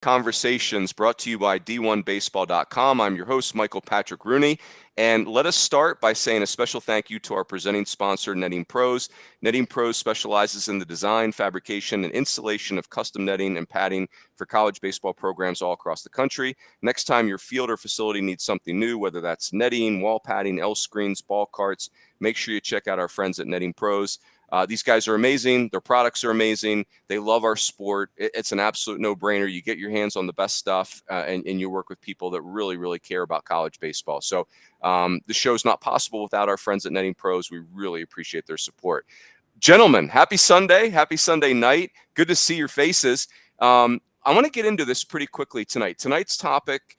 Conversations brought to you by D1Baseball.com. I'm your host, Michael Patrick Rooney. And let us start by saying a special thank you to our presenting sponsor, Netting Pros. Netting Pros specializes in the design, fabrication, and installation of custom netting and padding for college baseball programs all across the country. Next time your field or facility needs something new, whether that's netting, wall padding, L screens, ball carts, make sure you check out our friends at Netting Pros. These guys are amazing. Their products are amazing. They love our sport. It's an absolute no-brainer. You get your hands on the best stuff, and you work with people that really, really care about college baseball. So the show's not possible without our friends at Netting Pros. We really appreciate their support. Gentlemen, happy Sunday. Happy Sunday night. Good to see your faces. I want to get into this pretty quickly tonight. Tonight's topic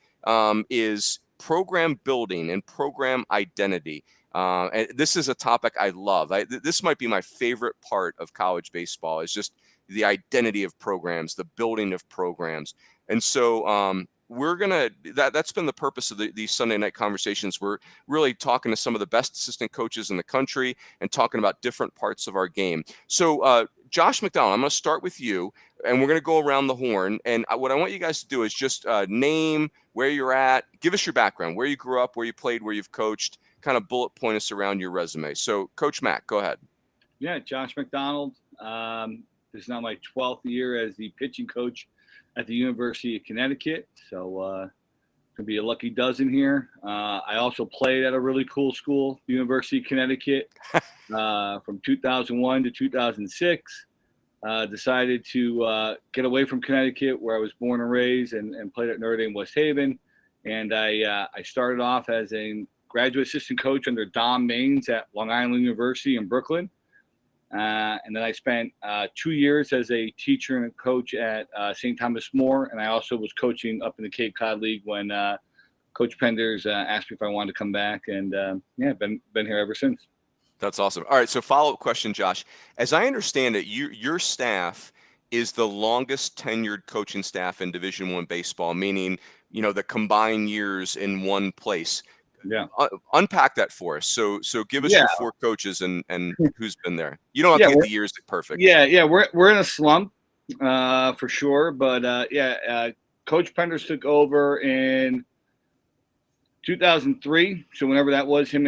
is program building and program identity. And this is a topic I love. This might be my favorite part of college baseball, is just the identity of programs, the building of programs. And so we're going to, that's been the purpose of these Sunday night conversations. We're really talking to some of the best assistant coaches in the country and talking about different parts of our game. So Josh MacDonald, I'm going to start with you, and we're going to go around the horn. And what I want you guys to do is just name where you're at, give us your background, where you grew up, where you played, where you've coached, kind of bullet point us around your resume. So Coach Mac, go ahead. Yeah, Josh MacDonald. This is now my 12th year as the pitching coach at the University of Connecticut. So could be a lucky dozen here. I also played at a really cool school, the University of Connecticut, from 2001 to 2006. Decided to get away from Connecticut, where I was born and raised, and played at Notre Dame West Haven. And I started off as a graduate assistant coach under Don Maines at Long Island University in Brooklyn. And then I spent 2 years as a teacher and a coach at St. Thomas More. And I also was coaching up in the Cape Cod League when Coach Penders asked me if I wanted to come back. And been here ever since. That's awesome. All right. So follow-up question, Josh. As I understand it, your staff is the longest tenured coaching staff in Division I baseball, meaning, the combined years in one place. Yeah. Unpack that for us. So give us your four coaches and who's been there. You don't have to get the years perfect. Yeah. We're in a slump for sure. But Coach Penders took over in 2003. So whenever that was, him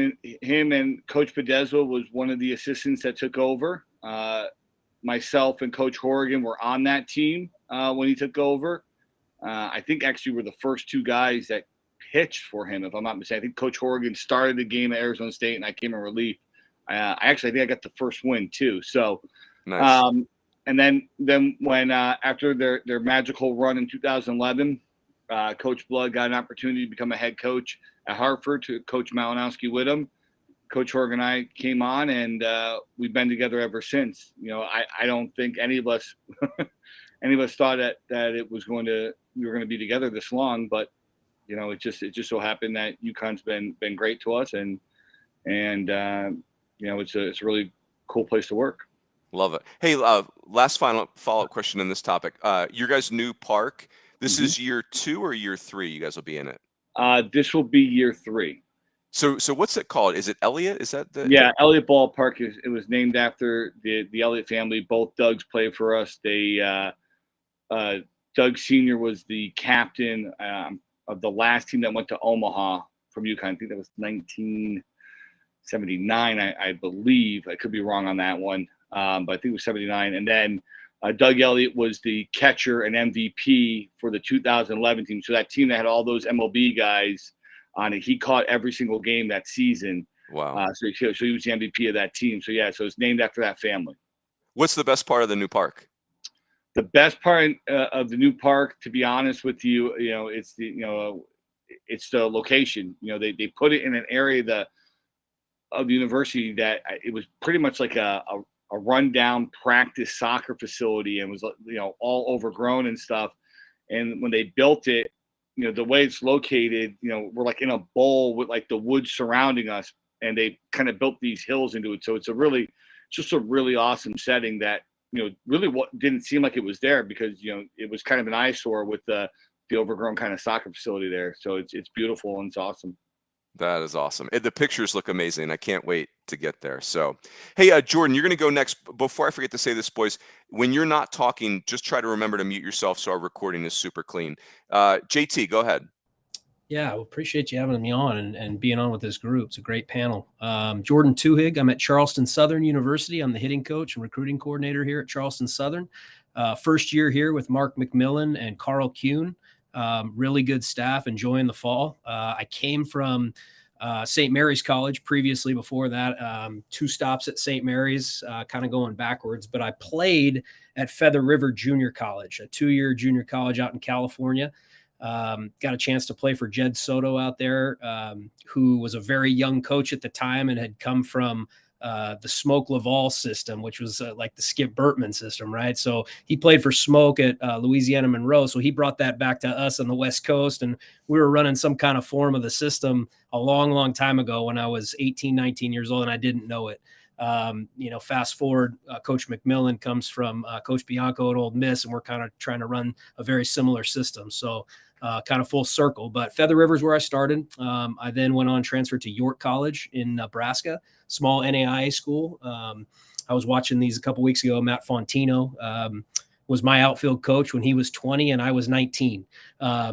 and Coach Pedezza was one of the assistants that took over. Myself and Coach Horrigan were on that team when he took over. I think actually we're the first two guys that pitched for him, if I'm not mistaken. I think Coach Horrigan started the game at Arizona State, and I came in relief. I think I got the first win too. So, nice. And then when after their magical run in 2011, Coach Blood got an opportunity to become a head coach at Hartford to coach Malinowski with him. Coach Horrigan and I came on, and we've been together ever since. I don't think any of us thought that we were going to be together this long, but it just so happened that UConn's been great to us, and it's a really cool place to work. Love it. Hey, last final follow-up question in this topic. Your guys' new park. This is year 2 or year 3? You guys will be in it. This will be year 3. So what's it called? Is it Elliott? Is that the? Yeah, Elliott Ballpark. It was named after the Elliott family. Both Dougs played for us. Doug Sr. was the captain of the last team that went to Omaha from UConn. I think that was 1979, I believe. I could be wrong on that one, but I think it was 79. And then Doug Elliott was the catcher and MVP for the 2011 team. So that team that had all those MLB guys on it, he caught every single game that season. Wow. So he was the MVP of that team. So so it's named after that family. What's the best part of the new park? The best part of the new park, to be honest with you, it's the location. They put it in an area of the university that it was pretty much like a rundown practice soccer facility, and was all overgrown and stuff. And when they built it, the way it's located, we're like in a bowl with like the woods surrounding us, and they kind of built these hills into it. So it's just a really awesome setting that, really what didn't seem like it was there, because, it was kind of an eyesore with the overgrown kind of soccer facility there. So it's beautiful and it's awesome. That is awesome. The pictures look amazing. I can't wait to get there. So, hey, Jordan, you're going to go next. Before I forget to say this, boys, when you're not talking, just try to remember to mute yourself so our recording is super clean. JT, go ahead. Yeah, well, appreciate you having me on and being on with this group. It's a great panel. Jordon Twohig. I'm at Charleston Southern University. I'm the hitting coach and recruiting coordinator here at Charleston Southern. First year here with Mark McMillan and Carl Kuhn. Really good staff, enjoying the fall. I came from St. Mary's College previously. Before that, 2 stops at St. Mary's, kind of going backwards. But I played at Feather River Junior College, a 2-year junior college out in California. Got a chance to play for Jed Soto out there, who was a very young coach at the time and had come from the Smoke Laval system, which was like the Skip Bertman system, right? So he played for Smoke at Louisiana Monroe. So he brought that back to us on the West Coast, and we were running some kind of form of the system a long, long time ago when I was 18, 19 years old, and I didn't know it. Fast forward, Coach McMillan comes from Coach Bianco at Ole Miss, and we're kind of trying to run a very similar system. So kind of full circle. But Feather River is where I started. I then went on, transferred to York College in Nebraska, small NAIA school. I was watching these a couple weeks ago. Matt Fontino was my outfield coach when he was 20 and I was 19.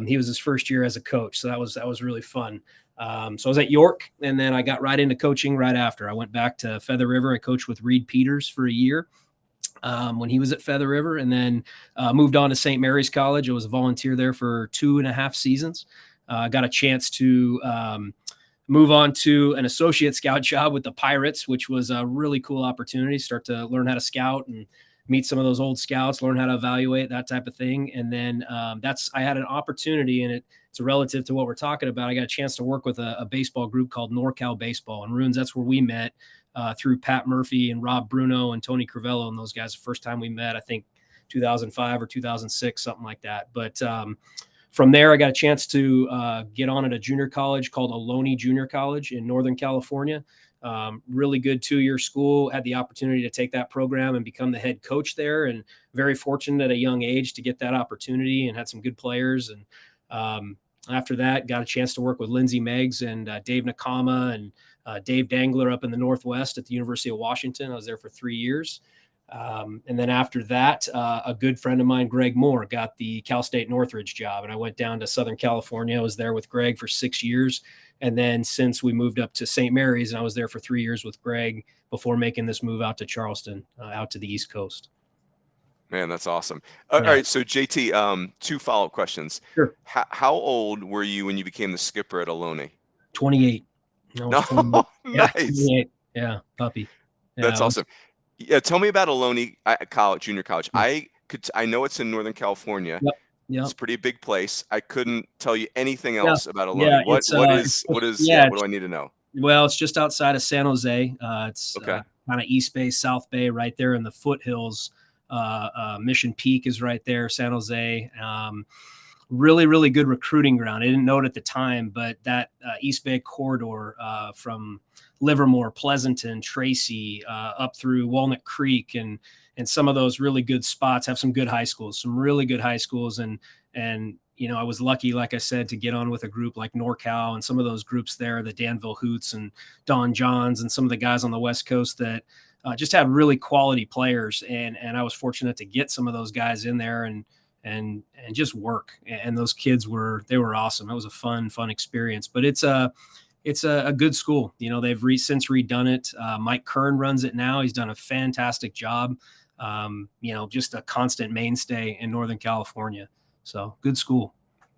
He was his first year as a coach, so that was really fun. So I was at York, and then I got right into coaching right after. I went back to Feather River. I coached with Reed Peters for a year when he was at Feather River, and then moved on to St. Mary's College. I was a volunteer there for 2.5 seasons. Got a chance to move on to an associate scout job with the Pirates, which was a really cool opportunity. Start to learn how to scout and meet some of those old scouts, learn how to evaluate, that type of thing. And then I had an opportunity, and it's relative to what we're talking about. I got a chance to work with a baseball group called NorCal Baseball. And Runes, that's where we met through Pat Murphy and Rob Bruno and Tony Crivello and those guys. The first time we met, I think 2005 or 2006, something like that. But from there, I got a chance to get on at a junior college called Ohlone Junior College in Northern California. Really good 2-year school. Had the opportunity to take that program and become the head coach there, and very fortunate at a young age to get that opportunity, and had some good players. And after that, got a chance to work with Lindsey Meggs and Dave Nakama and Dave Dangler up in the Northwest at the University of Washington. I was there for 3 years. And then after that, a good friend of mine, Greg Moore, got the Cal State Northridge job. And I went down to Southern California. I was there with Greg for 6 years. And then since we moved up to St. Mary's, and I was there for 3 years with Greg before making this move out to Charleston, out to the East Coast. Man, that's awesome. All right. So JT, 2 follow-up questions. Sure. How old were you when you became the skipper at Ohlone? 28. No, 28. nice. 28. Yeah, puppy. Yeah, That's awesome. Yeah, tell me about Ohlone College, junior college. I know it's in Northern California. Yep. It's a pretty big place. I couldn't tell you anything else about Ohlone. Yeah, what do I need to know? Well, it's just outside of San Jose. It's Okay. Kind of East Bay, South Bay, right there in the foothills. Mission Peak is right there, San Jose. Really, really good recruiting ground. I didn't know it at the time, but that East Bay corridor from Livermore, Pleasanton, Tracy, up through Walnut Creek, and some of those really good spots have some good high schools, some really good high schools. And I was lucky, like I said, to get on with a group like NorCal and some of those groups there, the Danville Hoots and Don Johns and some of the guys on the West Coast that just had really quality players. And I was fortunate to get some of those guys in there and just work. And those kids were awesome. It was a fun experience, but it's a good school. They've since redone it. Mike Kern runs it now. He's done a fantastic job. Just a constant mainstay in Northern California. So good school.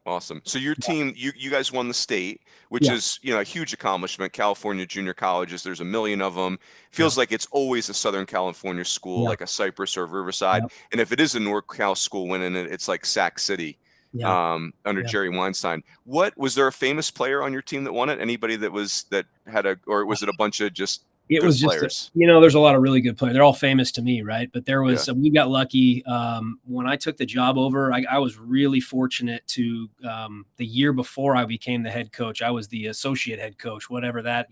Awesome. So your team, you guys won the state, which is, a huge accomplishment. California junior colleges, there's a million of them. Feels like it's always a Southern California school, like a Cypress or Riverside. And if it is a NorCal school winning it, it's like Sac City under Jerry Weinstein. Was there a famous player on your team that won it? Anybody that had or was it a bunch of just It was just, players? There's a lot of really good players. They're all famous to me, right? But there was, we got lucky. When I took the job over, I was really fortunate to, the year before I became the head coach, I was the associate head coach, whatever that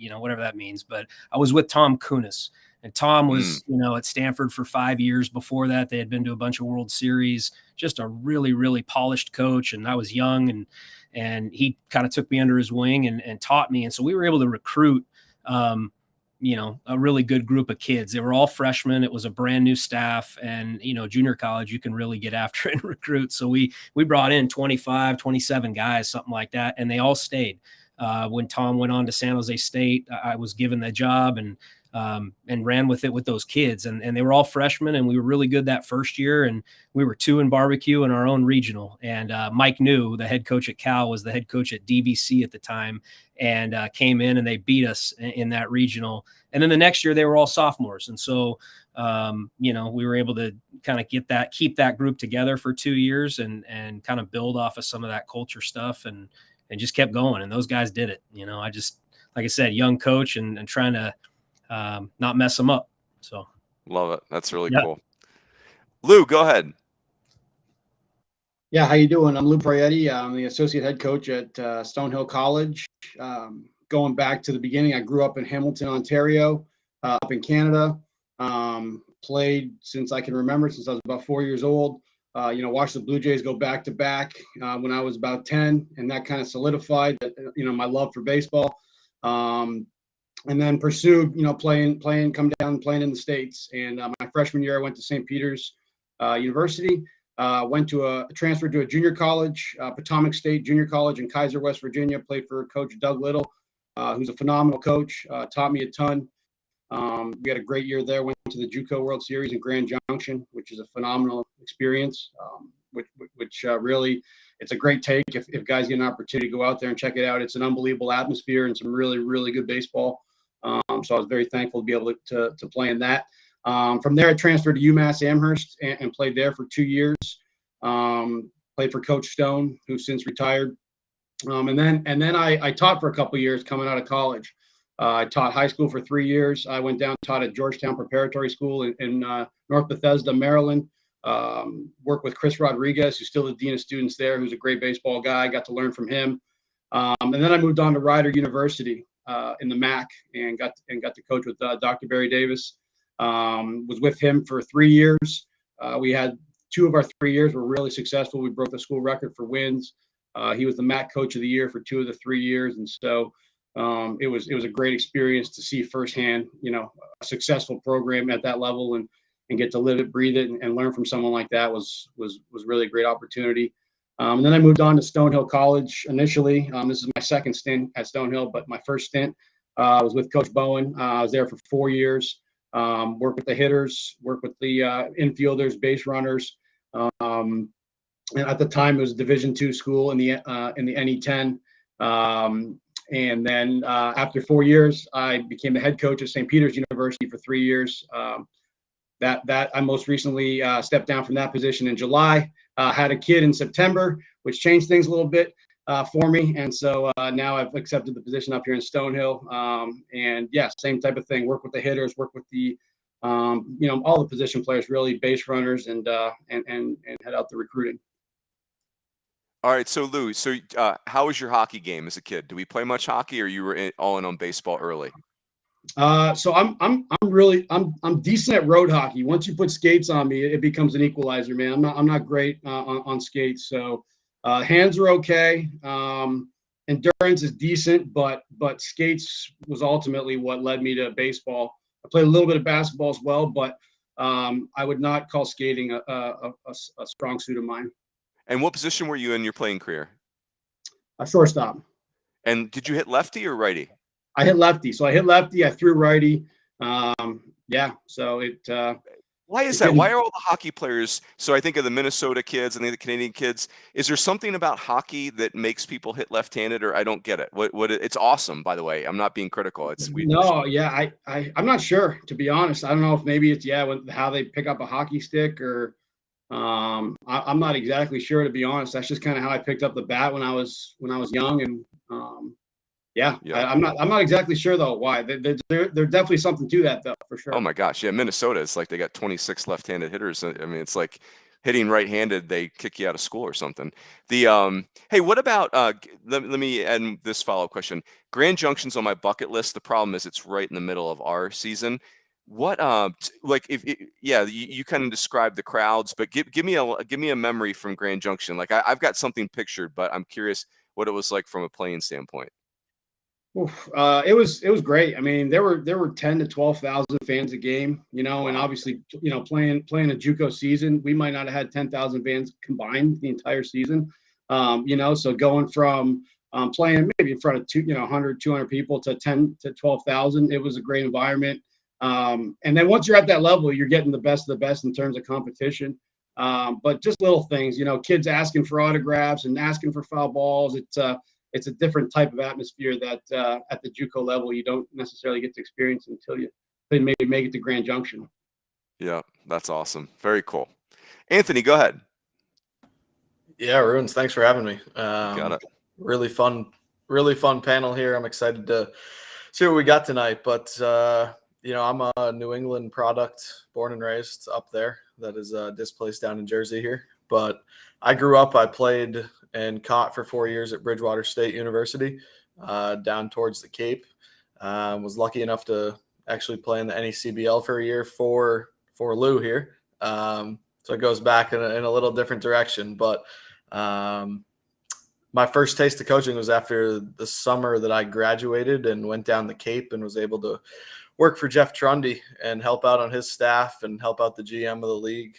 means. But I was with Tom Kunis, And Tom was, at Stanford for 5 years before that. They had been to a bunch of World Series, just a really, really polished coach. And I was young, and he kind of took me under his wing and taught me. And so we were able to recruit, a really good group of kids. They were all freshmen. It was a brand new staff, and, junior college, you can really get after it and recruit. So we brought in 25, 27 guys, something like that. And they all stayed. When Tom went on to San Jose State, I was given the job and ran with it with those kids. And they were all freshmen, and we were really good that first year. And we were 2 in barbecue in our own regional. And Mike New, the head coach at Cal, was the head coach at DVC at the time, and came in and they beat us in that regional. And then the next year they were all sophomores. And so, we were able to kind of keep that group together for 2 years and kind of build off of some of that culture stuff and just kept going. And those guys did it. I just, like I said, young coach and trying to not mess them up. So love it. That's really cool. Lou, go ahead. Yeah, how you doing? I'm Lou Proietti. I'm the associate head coach at Stonehill College. Going back to the beginning, I grew up in Hamilton, Ontario, up in Canada. Played since I can remember, since I was about 4 years old. Watched the Blue Jays go back to back when I was about 10, and that kind of solidified that, my love for baseball. And then pursued, playing in the States. And my freshman year, I went to St. Peter's University. Went to a transfer to a junior college, Potomac State Junior College in Kaiser, West Virginia. Played for Coach Doug Little, who's a phenomenal coach. Taught me a ton. We had a great year there. Went to the JUCO World Series in Grand Junction, which is a phenomenal experience. Which really, it's a great take if guys get an opportunity to go out there and check it out. It's an unbelievable atmosphere and some really, really good baseball. So I was very thankful to be able to play in that. From there, I transferred to UMass Amherst and played there for 2 years. Played for Coach Stone, who's since retired. And then I taught for a couple of years coming out of college. I taught high school for 3 years. I went down, taught at Georgetown Preparatory School in North Bethesda, Maryland. Worked with Chris Rodriguez, who's still the dean of students there, who's a great baseball guy. Got to learn from him. And then I moved on to Rider University in the MAC and got to coach with Dr. Barry Davis. Was with him for 3 years. We had 2 of our 3 years were really successful. We broke the school record for wins. He was the MAC Coach of the Year for 2 of the 3 years, and so it was a great experience to see firsthand, a successful program at that level and get to live it, breathe it, and learn from someone like that was really a great opportunity. And then I moved on to Stonehill College initially. This is my second stint at Stonehill, but my first stint was with Coach Bowen. I was there for 4 years. Worked with the hitters, worked with the infielders, base runners. And at the time, it was a Division II school in the NE10. And then after 4 years, I became the head coach at St. Peter's University for 3 years. That I most recently stepped down from that position in July. Had a kid in September, which changed things a little bit for me. And so now I've accepted the position up here in Stonehill. And yeah, same type of thing. Work with the hitters, work with the, all the position players, really, base runners, and head out the recruiting. All right, so Lou, how was your hockey game as a kid? Do we play much hockey, or you were all in on baseball early? So I'm decent at road hockey. Once you put skates on me, it becomes an equalizer, man. I'm not great on skates. So hands are okay. Endurance is decent, but skates was ultimately what led me to baseball. I played a little bit of basketball as well, but I would not call skating a strong suit of mine. And what position were you in your playing career? A shortstop. And did you hit lefty or righty? I hit lefty. So I hit lefty. I threw righty. Yeah. So it. Why is that? Why are all the hockey players? So I think of the Minnesota kids and the Canadian kids. Is there something about hockey that makes people hit left-handed, or I don't get it? It's awesome, by the way. I'm not being critical. I'm not sure, to be honest. I don't know if maybe it's how they pick up a hockey stick, or I'm not exactly sure, to be honest. That's just kind of how I picked up the bat when I was young, and I'm not exactly sure though why. There's definitely something to that though, for sure. Oh my gosh, yeah, Minnesota, it's like they got 26 left-handed hitters. I mean, it's like hitting right-handed, they kick you out of school or something. Hey, what about let me end this follow-up question. Grand Junction's on my bucket list. The problem is it's right in the middle of our season. What like you kind of described the crowds, but give me a memory from Grand Junction. Like I've got something pictured, but I'm curious what it was like from a playing standpoint. Oof, it was great. I mean, there were 10 to 12,000 fans a game, and Wow. obviously, playing a JUCO season, we might not have had 10,000 fans combined the entire season. So going from playing maybe in front of 100, 200 people to 10 to 12,000, it was a great environment. And then once you're at that level, you're getting the best of the best in terms of competition. But just little things, kids asking for autographs and asking for foul balls. It's a different type of atmosphere that at the JUCO level you don't necessarily get to experience until you maybe make it to Grand Junction. Yeah, that's awesome. Very cool. Anthony, go ahead. Yeah, Ruins, thanks for having me. Got it. Really fun panel here. I'm excited to see what we got tonight. But I'm a New England product, born and raised up there. That is displaced down in Jersey here. But I grew up. I played and caught for 4 years at Bridgewater State University, down towards the Cape. Was lucky enough to actually play in the NECBL for a year for Lou here. So it goes back in a little different direction. But my first taste of coaching was after the summer that I graduated and went down the Cape and was able to work for Jeff Trundy and help out on his staff and help out the GM of the league.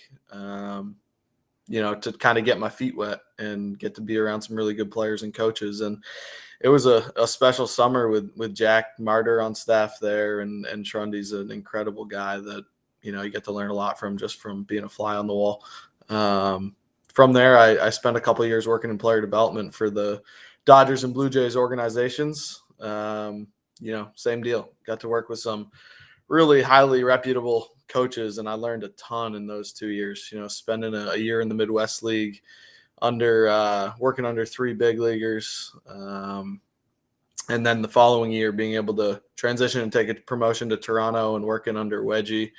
To kind of get my feet wet and get to be around some really good players and coaches. And it was a special summer with Jack Martyr on staff there. And Trundy's an incredible guy that, you get to learn a lot from just from being a fly on the wall. From there, I spent a couple of years working in player development for the Dodgers and Blue Jays organizations. Same deal. Got to work with some really highly reputable coaches, and I learned a ton in those 2 years. Spending a year in the Midwest League working under 3 big leaguers, and then the following year being able to transition and take a promotion to Toronto and working under 𝙋𝙧𝙤𝙢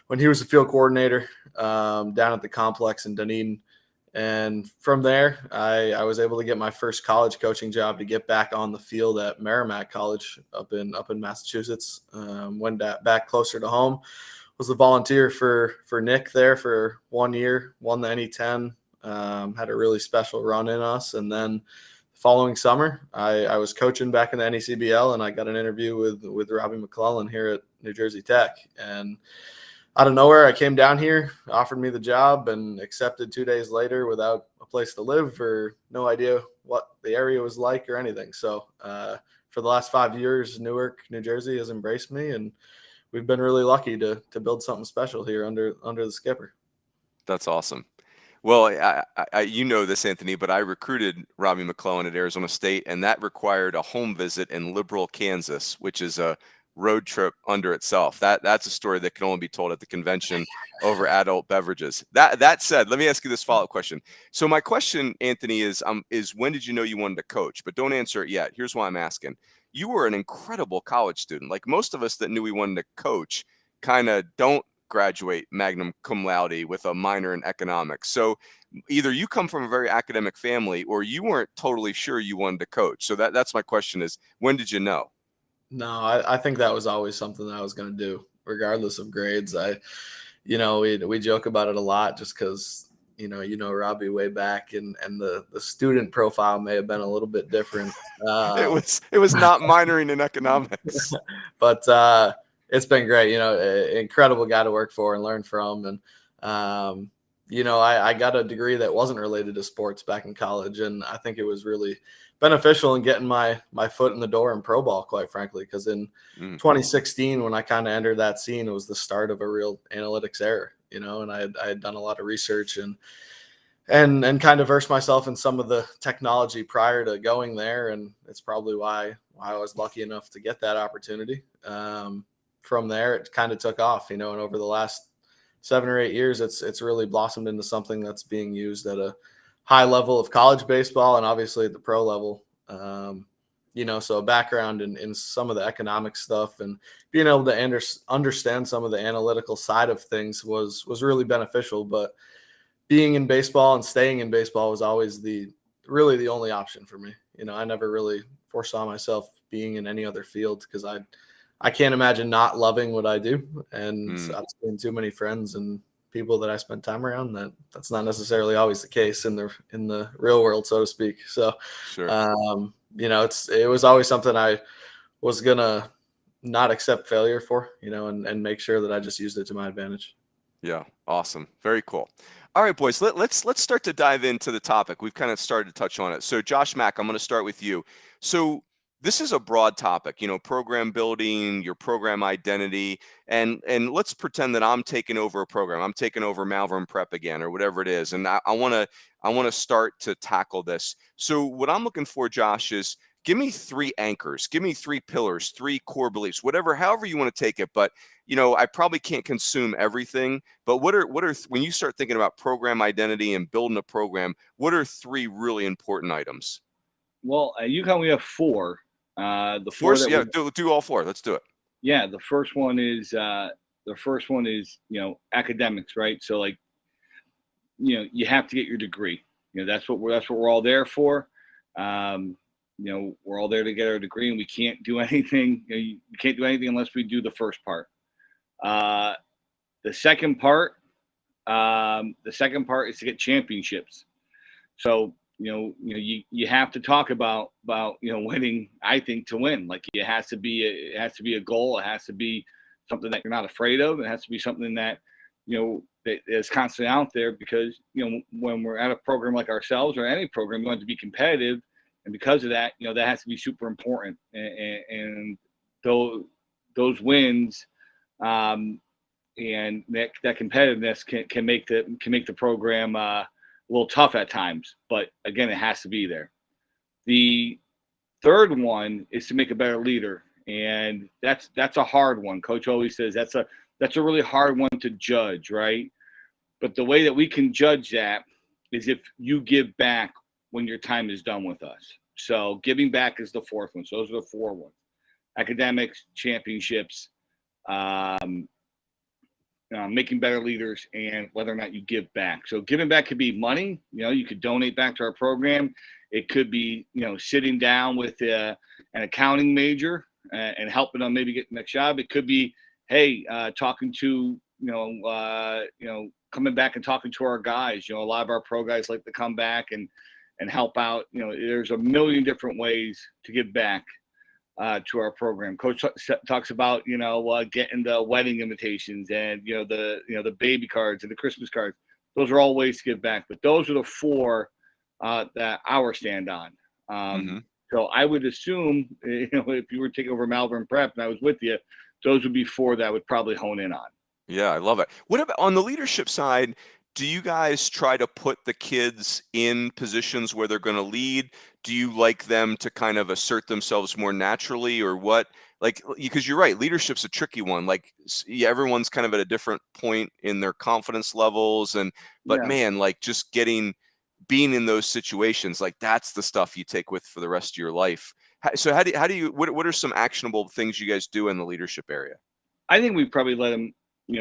when he was the field coordinator down at the complex in Dunedin. And from there, I was able to get my first college coaching job to get back on the field at Merrimack College up in Massachusetts. Went back closer to home. Was a volunteer for Nick there for 1 year, won the NE10, had a really special run in us. And then the following summer, I was coaching back in the NECBL, and I got an interview with Robbie McClellan here at New Jersey Tech. And out of nowhere, I came down here, offered me the job, and accepted 2 days later without a place to live or no idea what the area was like or anything. So for the last 5 years, Newark, New Jersey has embraced me, and we've been really lucky to build something special here under the skipper. That's awesome. Well, I this, Anthony, but I recruited Robbie McClellan at Arizona State, and that required a home visit in Liberal, Kansas, which is a road trip under itself. That's a story that can only be told at the convention over adult beverages. That said, let me ask you this follow-up question. So my question, Anthony, is when did you know you wanted to coach? But don't answer it yet. Here's why I'm asking. You were an incredible college student. Like most of us that knew we wanted to coach kind of don't graduate magna cum laude with a minor in economics. So either you come from a very academic family or you weren't totally sure you wanted to coach. So that's my question is, when did you know? No, I think that was always something that I was going to do, regardless of grades. We joke about it a lot just because, Robbie way back and the student profile may have been a little bit different. It was not minoring in economics, but it's been great. Incredible guy to work for and learn from. And, I got a degree that wasn't related to sports back in college. And I think it was really beneficial in getting my foot in the door in pro ball, quite frankly, because in 2016, when I kind of entered that scene, it was the start of a real analytics era, and I had done a lot of research and kind of versed myself in some of the technology prior to going there. And it's probably why I was lucky enough to get that opportunity. From there, it kind of took off, and over the last 7 or 8 years, it's really blossomed into something that's being used at a high level of college baseball and obviously at the pro level. So a background in some of the economic stuff and being able to understand some of the analytical side of things was really beneficial. But being in baseball and staying in baseball was always really the only option for me. I never really foresaw myself being in any other field because I can't imagine not loving what I do. And Mm. I've seen too many friends and people that I spend time around that's not necessarily always the case in the real world, so to speak. So, Sure. you know, it was always something I was gonna not accept failure for, you know, and make sure that I just used it to my advantage. Yeah, awesome. Very cool. All right, boys, let's start to dive into the topic. We've kind of started to touch on it. So Josh Mack, I'm going to start with you. So this is a broad topic, you know, program building, your program identity, and let's pretend that I'm taking over a program. I'm taking over Malvern Prep again, or whatever it is, and I want to start to tackle this. So what I'm looking for, Josh, is give me 3 anchors, give me 3 pillars, 3 core beliefs, however you want to take it. But you know, I probably can't consume everything, but what are when you start thinking about program identity and building a program, what are 3 really important items? Well, at UConn we have 4. The 4 First, that yeah, do all 4. Let's do it. Yeah, the first one is you know, academics, right? So like, you know, you have to get your degree. You know, that's what we're all there for. You know, we're all there to get our degree, and we can't do anything. You know, you can't do anything unless we do the first part. The second part is to get championships. So you have to talk about winning. I think to win, like it has to be a goal. It has to be something that you're not afraid of. It has to be something that that is constantly out there, because when we're at a program like ourselves or any program, you want to be competitive, and because of that, that has to be super important. And those wins. And that competitiveness can make the program a little tough at times, but again, it has to be there. The third one is to make a better leader, and that's a hard one. Coach always says that's a really hard one to judge, right? But the way that we can judge that is if you give back when your time is done with us. So giving back is the fourth one. So those are the 4 ones: academics, championships, making better leaders, and whether or not you give back. So giving back could be money. You could donate back to our program. It could be, sitting down with an accounting major and helping them maybe get the next job. It could be, hey, talking to, coming back and talking to our guys. A lot of our pro guys like to come back and help out. There's a million different ways to give back to our program. Coach talks about getting the wedding invitations and the baby cards and the Christmas cards. Those are all ways to give back, but those are the 4 that our stand on. So I would assume if you were taking over Malvern Prep and I was with you, those would be 4 that I would probably hone in on. Yeah, I love it. What about on the leadership side? Do you guys try to put the kids in positions where they're going to lead? Do you like them to kind of assert themselves more naturally, or what? Like, because you're right, leadership's a tricky one. Like, everyone's kind of at a different point in their confidence levels, but Yeah. man, like just being in those situations, like that's the stuff you take with for the rest of your life. So how do you what are some actionable things you guys do in the leadership area? I think we probably let them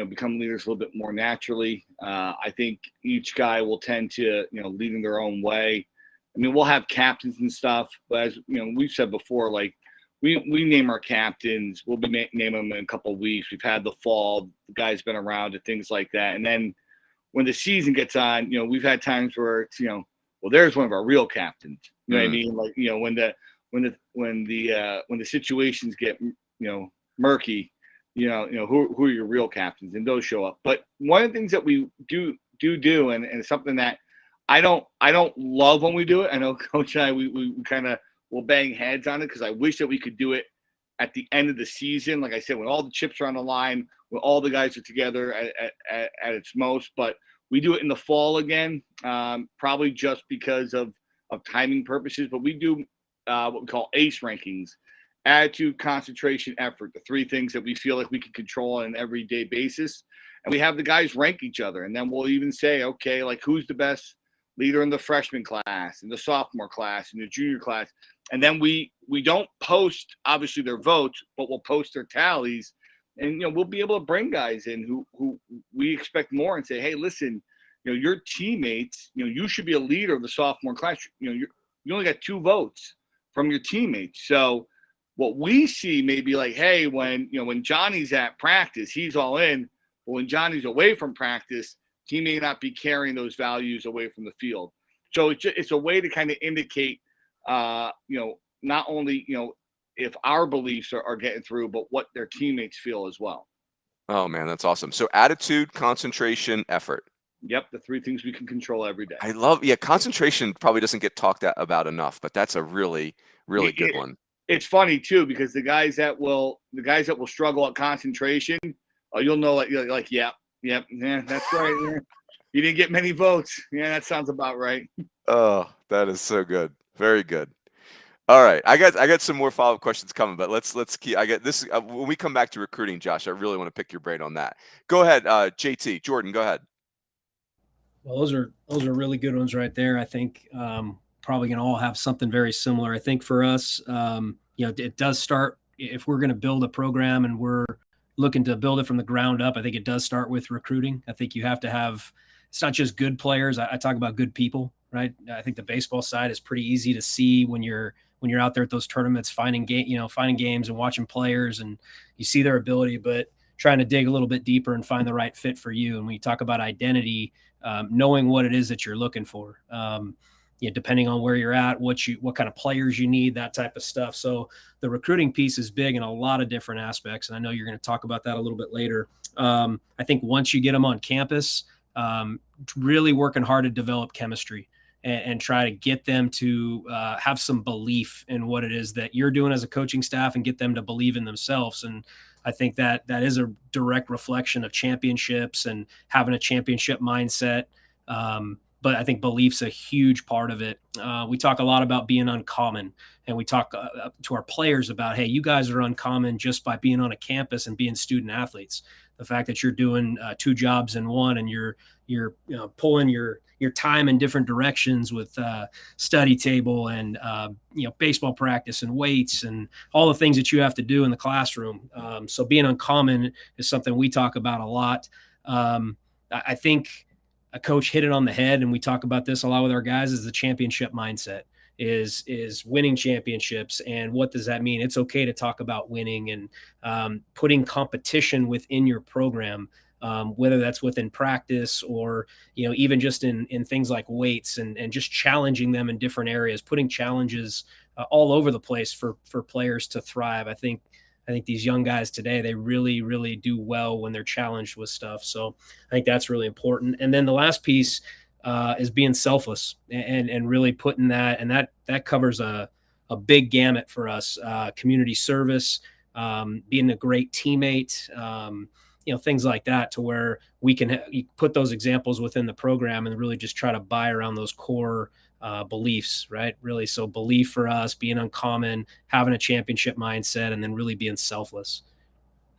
become leaders a little bit more naturally. I think each guy will tend to, lead in their own way. I mean, we'll have captains and stuff, but as we've said before, like we name our captains. We'll be naming them in a couple of weeks. We've had the fall, the guy's been around and things like that. And then when the season gets on, we've had times where it's, well, there's one of our real captains. You know what I mean? Like, when the situations get, murky, who are your real captains, and those show up. But one of the things that we do and it's something that I don't love when we do it. I know Coach and I we kind of will bang heads on it, because I wish that we could do it at the end of the season, like I said, when all the chips are on the line, when all the guys are together at its most. But we do it in the fall again, probably just because of timing purposes. But we do what we call ACE rankings: attitude, concentration, effort, the 3 things that we feel like we can control on an everyday basis. And we have the guys rank each other. And then we'll even say, okay, like who's the best leader in the freshman class, in the sophomore class, in the junior class. And then we don't post, obviously, their votes, but we'll post their tallies. And, we'll be able to bring guys in who we expect more and say, hey, listen, your teammates, you should be a leader of the sophomore class. You only got 2 votes from your teammates. So, what we see may be like, hey, when Johnny's at practice, he's all in. But when Johnny's away from practice, he may not be carrying those values away from the field. So it's a way to kind of indicate, not only, if our beliefs are getting through, but what their teammates feel as well. Oh man, that's awesome. So attitude, concentration, effort. Yep, the three things we can control every day. I love, concentration probably doesn't get talked about enough, but that's a really, really good one. It's funny too, because the guys that will struggle at concentration, you'll know, like, yeah, that's right. Yeah. You didn't get many votes. Yeah, that sounds about right. Oh, that is so good. Very good. All right, I got some more follow-up questions coming, but let's keep. I got this when we come back to recruiting, Josh. I really want to pick your brain on that. Go ahead, JT, Jordan. Go ahead. Well, those are really good ones right there. I think probably going to all have something very similar. I think for us, it does start, if we're going to build a program and we're looking to build it from the ground up, I think it does start with recruiting. I think you have to have, it's not just good players. I talk about good people, right? I think the baseball side is pretty easy to see when you're out there at those tournaments, finding games and watching players, and you see their ability, but trying to dig a little bit deeper and find the right fit for you. And when you talk about identity, knowing what it is that you're looking for, depending on where you're at, what kind of players you need, that type of stuff. So the recruiting piece is big in a lot of different aspects. And I know you're going to talk about that a little bit later. I think once you get them on campus, really working hard to develop chemistry and try to get them to have some belief in what it is that you're doing as a coaching staff, and get them to believe in themselves. And I think that is a direct reflection of championships and having a championship mindset. But I think belief's a huge part of it. We talk a lot about being uncommon, and we talk to our players about, hey, you guys are uncommon just by being on a campus and being student athletes. The fact that you're doing two jobs in one, and you're pulling your time in different directions with study table and baseball practice and weights and all the things that you have to do in the classroom. So being uncommon is something we talk about a lot. I think a coach hit it on the head, and we talk about this a lot with our guys, is the championship mindset, is winning championships. And what does that mean? It's okay to talk about winning and putting competition within your program, whether that's within practice or, even just in things like weights, and just challenging them in different areas, putting challenges all over the place for players to thrive. I think these young guys today, they really, really do well when they're challenged with stuff. So I think that's really important. And then the last piece is being selfless and really putting that, and that covers a big gamut for us, community service, being a great teammate, things like that, to where we can put those examples within the program and really just try to buy around those core beliefs, right? Really. So belief for us, being uncommon, having a championship mindset, and then really being selfless.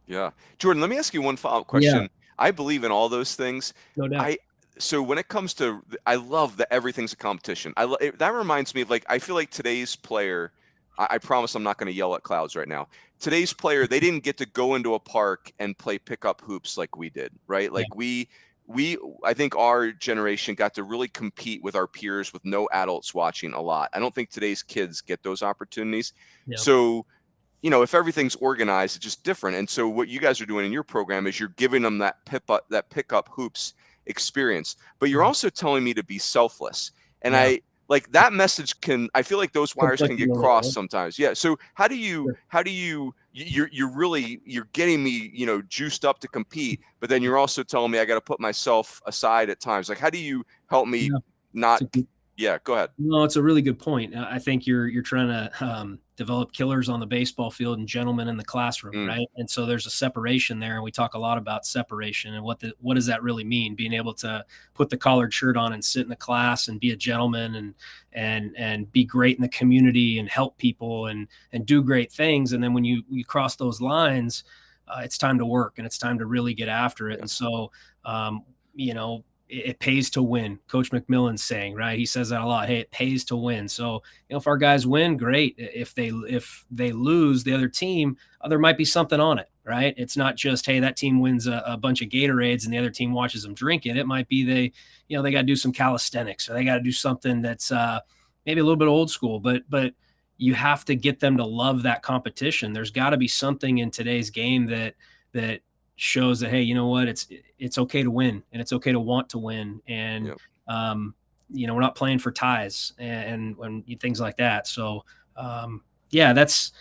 Yeah. Jordan, let me ask you one follow-up question. Yeah. I believe in all those things. No doubt. So when it comes to, I love that everything's a competition. That reminds me of, I feel like today's player, I promise I'm not going to yell at clouds right now. Today's player, they didn't get to go into a park and play pickup hoops like we did, right? Like I think our generation got to really compete with our peers with no adults watching a lot. I don't think today's kids get those opportunities. Yeah. So, if everything's organized, it's just different. And so what you guys are doing in your program is you're giving them that pickup hoops experience, but you're also telling me to be selfless. And Yeah. that message I feel like those wires can get crossed sometimes. Yeah. So how do you you're getting me, juiced up to compete, but then you're also telling me I got to put myself aside at times. Like, how do you help me not? Yeah, go ahead. No, it's a really good point. I think you're trying to develop killers on the baseball field and gentlemen in the classroom, right? And so there's a separation there, and we talk a lot about separation and what does that really mean? Being able to put the collared shirt on and sit in the class and be a gentleman and be great in the community and help people and do great things. And then when you cross those lines, it's time to work, and it's time to really get after it. And so, it pays to win. Coach McMillan's saying, right? He says that a lot. Hey, it pays to win. So, if our guys win, great. If they lose, the other team, there might be something on it, right? It's not just, hey, that team wins a bunch of Gatorades and the other team watches them drink it. It might be they got to do some calisthenics, or they got to do something that's maybe a little bit old school, but you have to get them to love that competition. There's got to be something in today's game that shows that, hey, you know what, it's okay to win, and it's okay to want to win, and we're not playing for ties and things like that. So that's,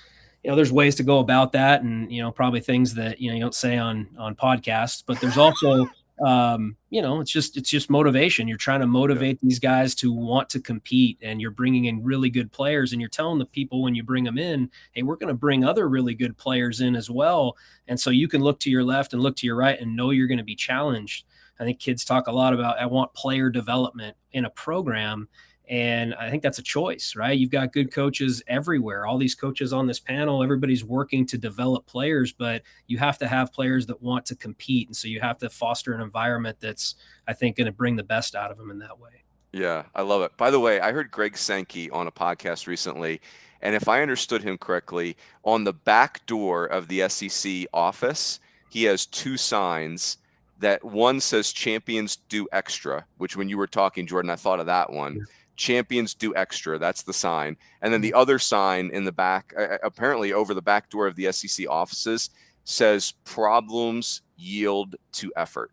there's ways to go about that, and probably things that you don't say on podcasts, but there's also it's just motivation. You're trying to motivate these guys to want to compete, and you're bringing in really good players, and you're telling the people when you bring them in, hey, we're going to bring other really good players in as well. And so you can look to your left and look to your right and know you're going to be challenged. I think kids talk a lot about, I want player development in a program. And I think that's a choice, right? You've got good coaches everywhere. All these coaches on this panel, everybody's working to develop players, but you have to have players that want to compete. And so you have to foster an environment that's, I think, going to bring the best out of them in that way. Yeah, I love it. By the way, I heard Greg Sankey on a podcast recently, and if I understood him correctly, on the back door of the SEC office, he has two signs. That one says "Champions do extra," which when you were talking, Jordan, I thought of that one. Yeah. Champions do extra. That's the sign. And then the other sign in the back, apparently over the back door of the SEC offices, says "Problems yield to effort."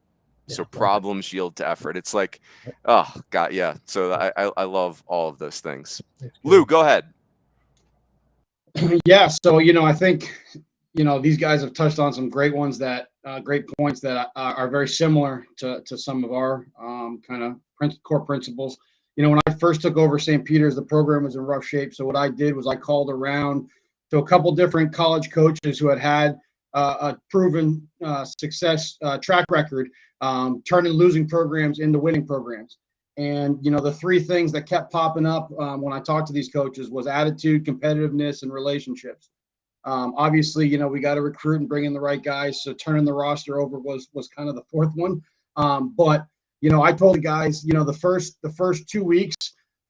Yeah, so problems yield to effort. It's like, oh God, yeah. So I love all of those things. Lou, go ahead. Yeah. So I think these guys have touched on some great ones great points that are very similar to some of our kind of core principles. When I first took over St. Peter's, the program was in rough shape. So what I did was I called around to a couple different college coaches who had a proven success track record, turning losing programs into winning programs. And, the three things that kept popping up when I talked to these coaches was attitude, competitiveness, and relationships. Obviously, we got to recruit and bring in the right guys. So turning the roster over was kind of the fourth one. But I told the guys, the first 2 weeks,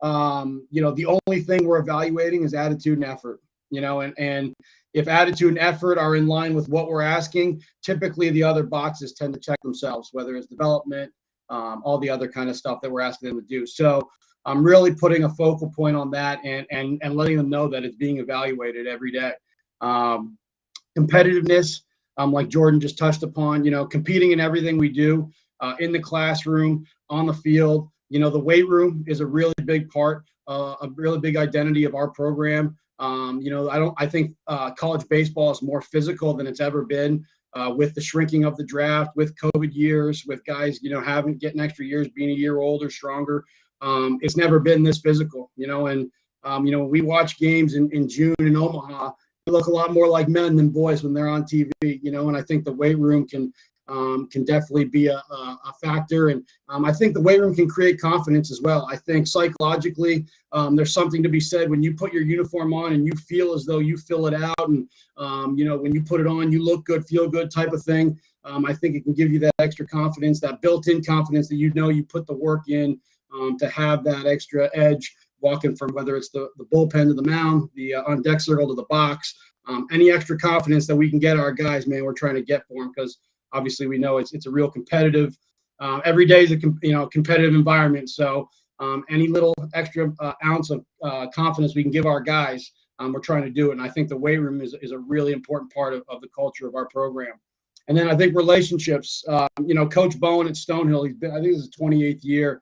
the only thing we're evaluating is attitude and effort, and if attitude and effort are in line with what we're asking, typically the other boxes tend to check themselves, whether it's development, all the other kind of stuff that we're asking them to do. So I'm really putting a focal point on that and letting them know that it's being evaluated every day. Competitiveness, like Jordan just touched upon, competing in everything we do, in the classroom, on the field. The weight room is a really big part, a really big identity of our program. I think college baseball is more physical than it's ever been, with the shrinking of the draft, with COVID years, with guys, getting extra years, being a year older, stronger. It's never been this physical, and when we watch games in June in Omaha, they look a lot more like men than boys when they're on TV, and I think the weight room can definitely be a factor. And I think the weight room can create confidence as well. I think psychologically, there's something to be said when you put your uniform on and you feel as though you fill it out. And, when you put it on, you look good, feel good type of thing. I think it can give you that extra confidence, that built-in confidence that you put the work in to have that extra edge, walking from whether it's the bullpen to the mound, the on deck circle to the box. Any extra confidence that we can get our guys, man, we're trying to get for them, because obviously we know it's a real competitive, every day is a competitive environment. So any little extra ounce of confidence we can give our guys, we're trying to do it. And I think the weight room is a really important part of the culture of our program. And then I think relationships, Coach Bowen at Stonehill, I think this is his 28th year.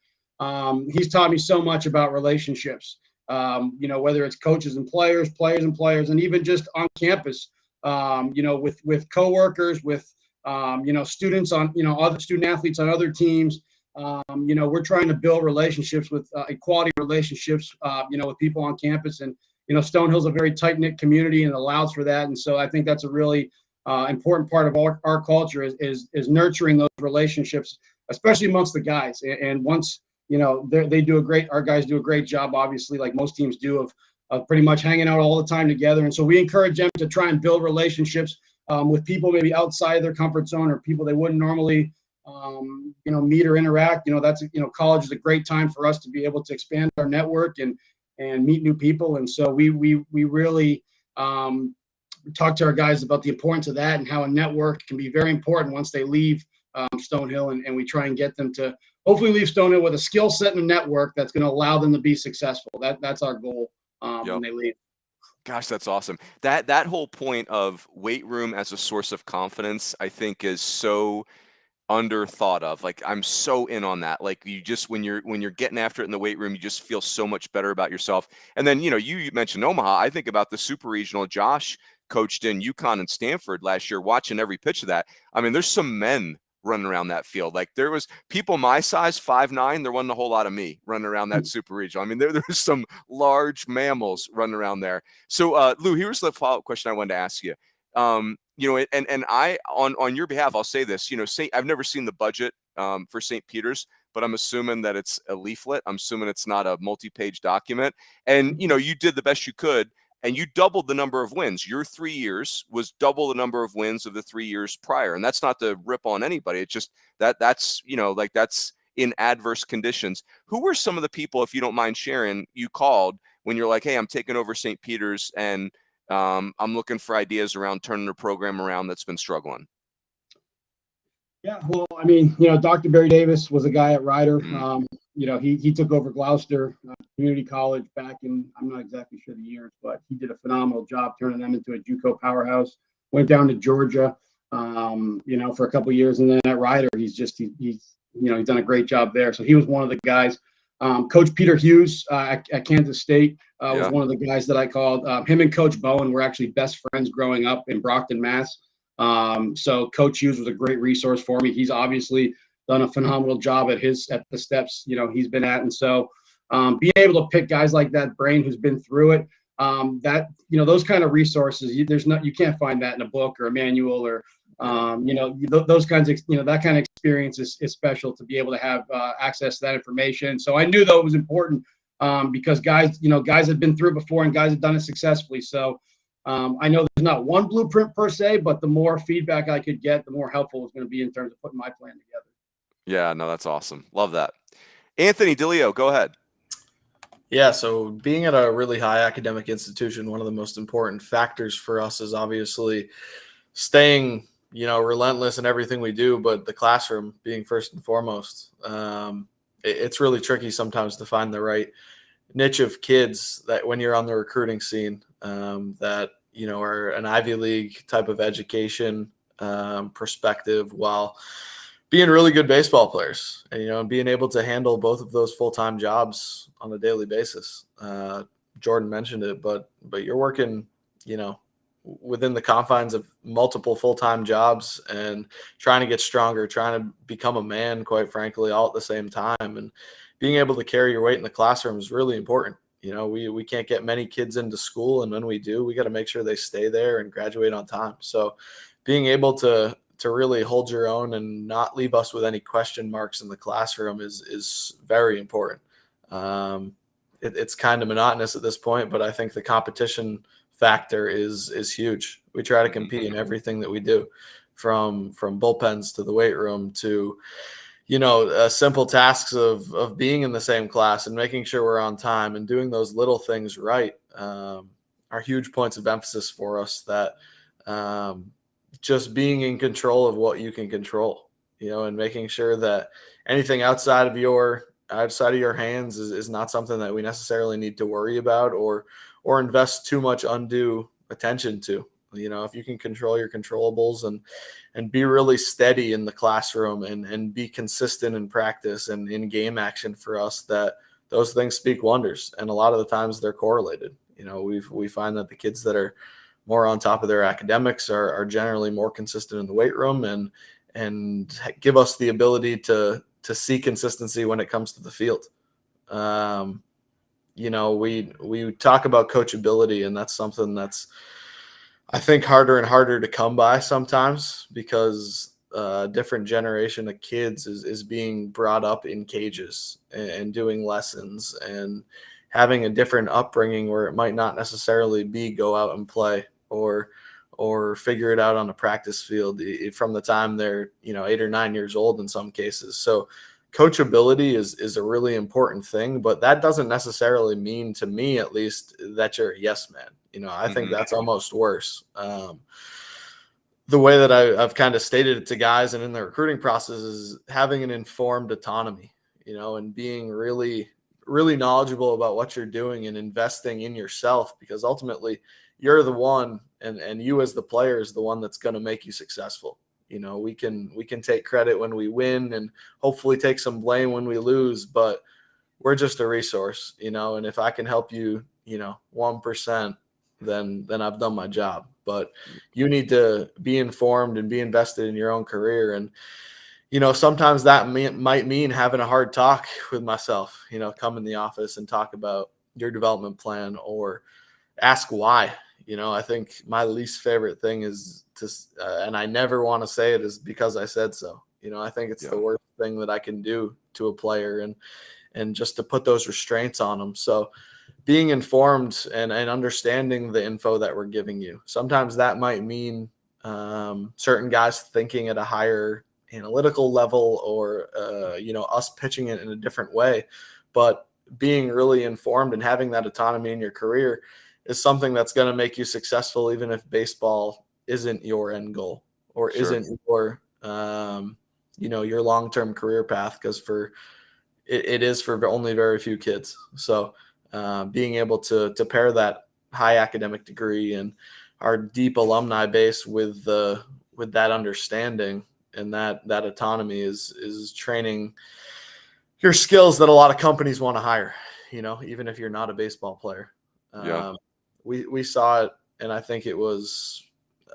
He's taught me so much about relationships, whether it's coaches and players, and even just on campus, with coworkers, with students on, other student athletes on other teams. We're trying to build relationships with equality relationships, with people on campus. And, Stonehill's a very tight-knit community and allows for that. And so I think that's a really important part of our culture is nurturing those relationships, especially amongst the guys. And once, our guys do a great job, obviously, like most teams do, of pretty much hanging out all the time together. And so we encourage them to try and build relationships with people maybe outside their comfort zone, or people they wouldn't normally, meet or interact. College is a great time for us to be able to expand our network and meet new people. And so we really talk to our guys about the importance of that, and how a network can be very important once they leave Stonehill, and we try and get them to hopefully leave Stonehill with a skill set and a network that's going to allow them to be successful. That's our goal when they leave. Gosh, that's awesome. That whole point of weight room as a source of confidence, I think, is so under thought of. Like, I'm so in on that. Like, you just, when you're getting after it in the weight room, you just feel so much better about yourself. And then, you mentioned Omaha. I think about the super regional. Josh coached in UConn and Stanford last year, watching every pitch of that. I mean, there's some men running around that field. Like, there was people my size, 5'9". There wasn't a whole lot of me running around that super regional. I mean, there's some large mammals running around there. So, Lou, here's the follow-up question I wanted to ask you. And I, on your behalf, I'll say this. I've never seen the budget for St. Peter's, but I'm assuming that it's a leaflet. I'm assuming it's not a multi-page document. And you did the best you could, and you doubled the number of wins. Your 3 years was double the number of wins of the 3 years prior. And that's not to rip on anybody. It's just that's in adverse conditions. Who were some of the people, if you don't mind sharing, you called when you're like, hey, I'm taking over St. Peter's and I'm looking for ideas around turning the program around that's been struggling? Yeah, well, I mean, Dr. Barry Davis was a guy at Ryder. He took over Gloucester Community College back in, I'm not exactly sure the years, but he did a phenomenal job turning them into a JUCO powerhouse. Went down to Georgia, for a couple of years, and then at Ryder, he's done a great job there. So he was one of the guys. Coach Peter Hughes at Kansas State was one of the guys that I called. Him and Coach Bowen were actually best friends growing up in Brockton, Mass. So Coach Hughes was a great resource for me. He's obviously done a phenomenal job at the steps he's been at, and so being able to pick guys like that brain who's been through it, those kind of resources, you can't find that in a book or a manual or those kinds of that kind of experience is special to be able to have access to that information. So I knew that it was important because guys have been through it before and guys have done it successfully. So I know there's not one blueprint per se, but the more feedback I could get, the more helpful it's going to be in terms of putting my plan together. Yeah, no, that's awesome. Love that. Anthony Deleo, go ahead. Yeah, so being at a really high academic institution, one of the most important factors for us is obviously staying, relentless in everything we do, but the classroom being first and foremost. It's really tricky sometimes to find the right niche of kids that when you're on the recruiting scene that, are an Ivy League type of education perspective while being really good baseball players and being able to handle both of those full-time jobs on a daily basis. Jordan mentioned it, but you're working, within the confines of multiple full-time jobs and trying to get stronger, trying to become a man, quite frankly, all at the same time. And being able to carry your weight in the classroom is really important. We can't get many kids into school, and when we do, we got to make sure they stay there and graduate on time. So being able to really hold your own and not leave us with any question marks in the classroom is very important. It's kind of monotonous at this point, but I think the competition factor is huge. We try to compete in everything that we do, from bullpens to the weight room to simple tasks of being in the same class and making sure we're on time and doing those little things right are huge points of emphasis for us. That just being in control of what you can control, and making sure that anything outside of your hands is not something that we necessarily need to worry about or invest too much undue attention to. If you can control your controllables and be really steady in the classroom and be consistent in practice and in game action for us, that those things speak wonders. And a lot of the times they're correlated. We find that the kids that are more on top of their academics are generally more consistent in the weight room and give us the ability to see consistency when it comes to the field. We talk about coachability, and that's something that's, I think, harder and harder to come by sometimes because a different generation of kids is being brought up in cages and doing lessons and having a different upbringing where it might not necessarily be go out and play or figure it out on a practice field from the time they're 8 or 9 years old in some cases. So coachability is a really important thing, but that doesn't necessarily mean, to me at least, that you're a yes man. I think that's almost worse. The way that I've kind of stated it to guys and in the recruiting process is having an informed autonomy, and being really, really knowledgeable about what you're doing and investing in yourself, because ultimately you're the one, and you as the player is the one that's going to make you successful. You know, we can take credit when we win and hopefully take some blame when we lose, but we're just a resource, you know, and if I can help you, 1%, then I've done my job. But you need to be informed and be invested in your own career. And, sometimes that might mean having a hard talk with myself, come in the office and talk about your development plan or ask why. I think my least favorite thing is and I never want to say it, is because I said so. I think it's the worst thing that I can do to a player, and just to put those restraints on them. So being informed and understanding the info that we're giving you. Sometimes that might mean certain guys thinking at a higher analytical level, or, us pitching it in a different way. But being really informed and having that autonomy in your career is something that's going to make you successful, even if baseball isn't your end goal or isn't your, your long-term career path, because it is for only very few kids. So being able to pair that high academic degree and our deep alumni base with that understanding and that autonomy is training your skills that a lot of companies want to hire, even if you're not a baseball player. We saw it, and I think it was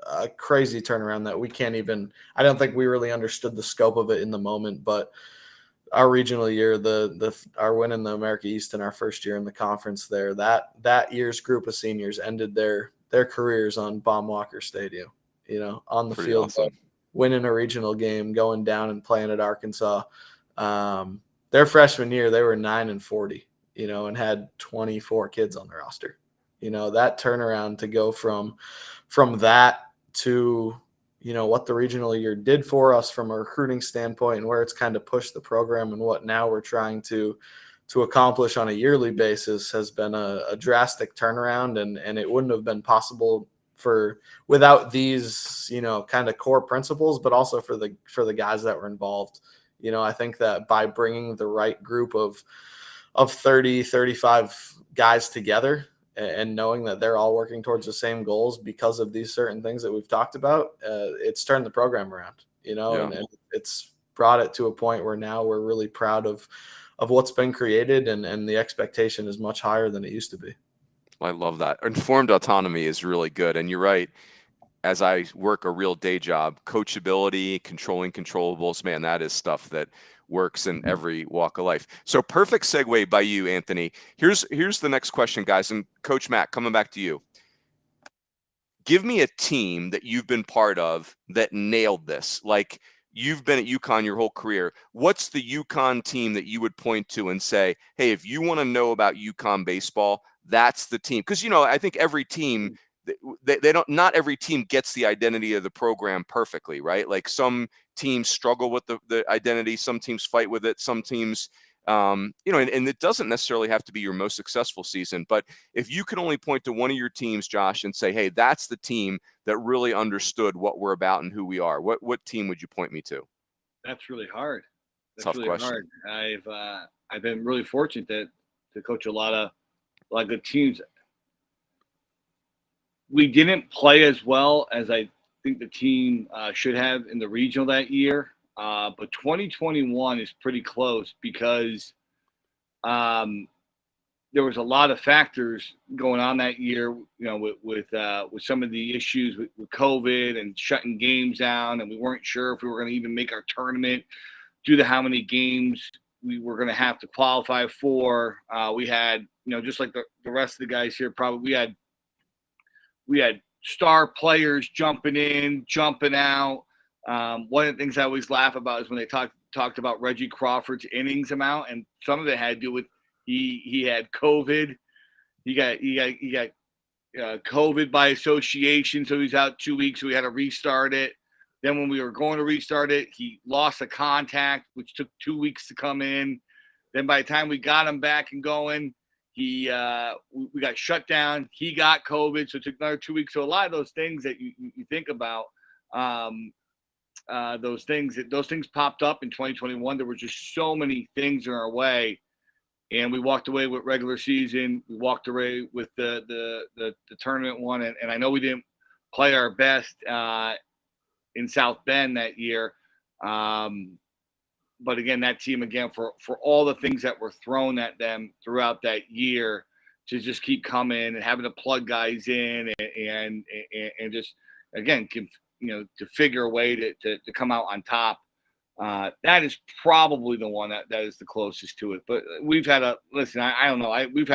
a crazy turnaround that I don't think we really understood the scope of it in the moment. But our regional year, our win in the America East in our first year in the conference there, that year's group of seniors ended their careers on Baum Walker Stadium, on the Pretty field, awesome. winning a regional game, going down and playing at Arkansas. Their freshman year, they were 9-40, and had 24 kids on the roster. That turnaround to go from that to, what the regional year did for us from a recruiting standpoint, and where it's kind of pushed the program, and what now we're trying to accomplish on a yearly basis, has been a drastic turnaround. And it wouldn't have been possible without these, kind of core principles, but also for the guys that were involved. I think that by bringing the right group of 30, 35 guys together, and knowing that they're all working towards the same goals because of these certain things that we've talked about, it's turned the program around, and it's brought it to a point where now we're really proud of what's been created, and the expectation is much higher than it used to be. I love that. Informed autonomy is really good. And you're right. As I work a real day job, coachability, controlling controllables, man, that is stuff that works in every walk of life. So perfect segue by you, Anthony. Here's the next question, guys. And Coach Matt, coming back to you. Give me a team that you've been part of that nailed this. Like, you've been at UConn your whole career. What's the UConn team that you would point to and say, hey, if you want to know about UConn baseball, that's the team? Because, I think every team, not every team gets the identity of the program perfectly, right? Like, some teams struggle with the identity, some teams fight with it, some teams, and it doesn't necessarily have to be your most successful season. But if you can only point to one of your teams, Josh, and say, hey, that's the team that really understood what we're about and who we are, what team would you point me to? That's really hard. That's Tough really question. hard. I've been really fortunate to coach a lot of good teams. We didn't play as well as I think the team should have in the regional that year. But 2021 is pretty close because there was a lot of factors going on that year, with some of the issues with COVID and shutting games down. And we weren't sure if we were going to even make our tournament due to how many games we were going to have to qualify for. We had, just like the rest of the guys here, probably we had star players jumping in, jumping out. One of the things I always laugh about is when they talked about Reggie Crawford's innings amount, and some of it had to do with he had COVID. He got COVID by association, so he's out 2 weeks. So we had to restart it. Then when we were going to restart it, he lost a contact, which took 2 weeks to come in. Then by the time we got him back and going, we got shut down. He got COVID, so it took another 2 weeks. So a lot of those things that you think about, those things popped up in 2021. There were just so many things in our way and we walked away with regular season. We walked away with the tournament one, and I know we didn't play our best in South Bend that year. But again, that team, again, for all the things that were thrown at them throughout that year, to just keep coming and having to plug guys in and just, again, to figure a way to come out on top. That is probably the one that is the closest to it. But we've had I don't know. We've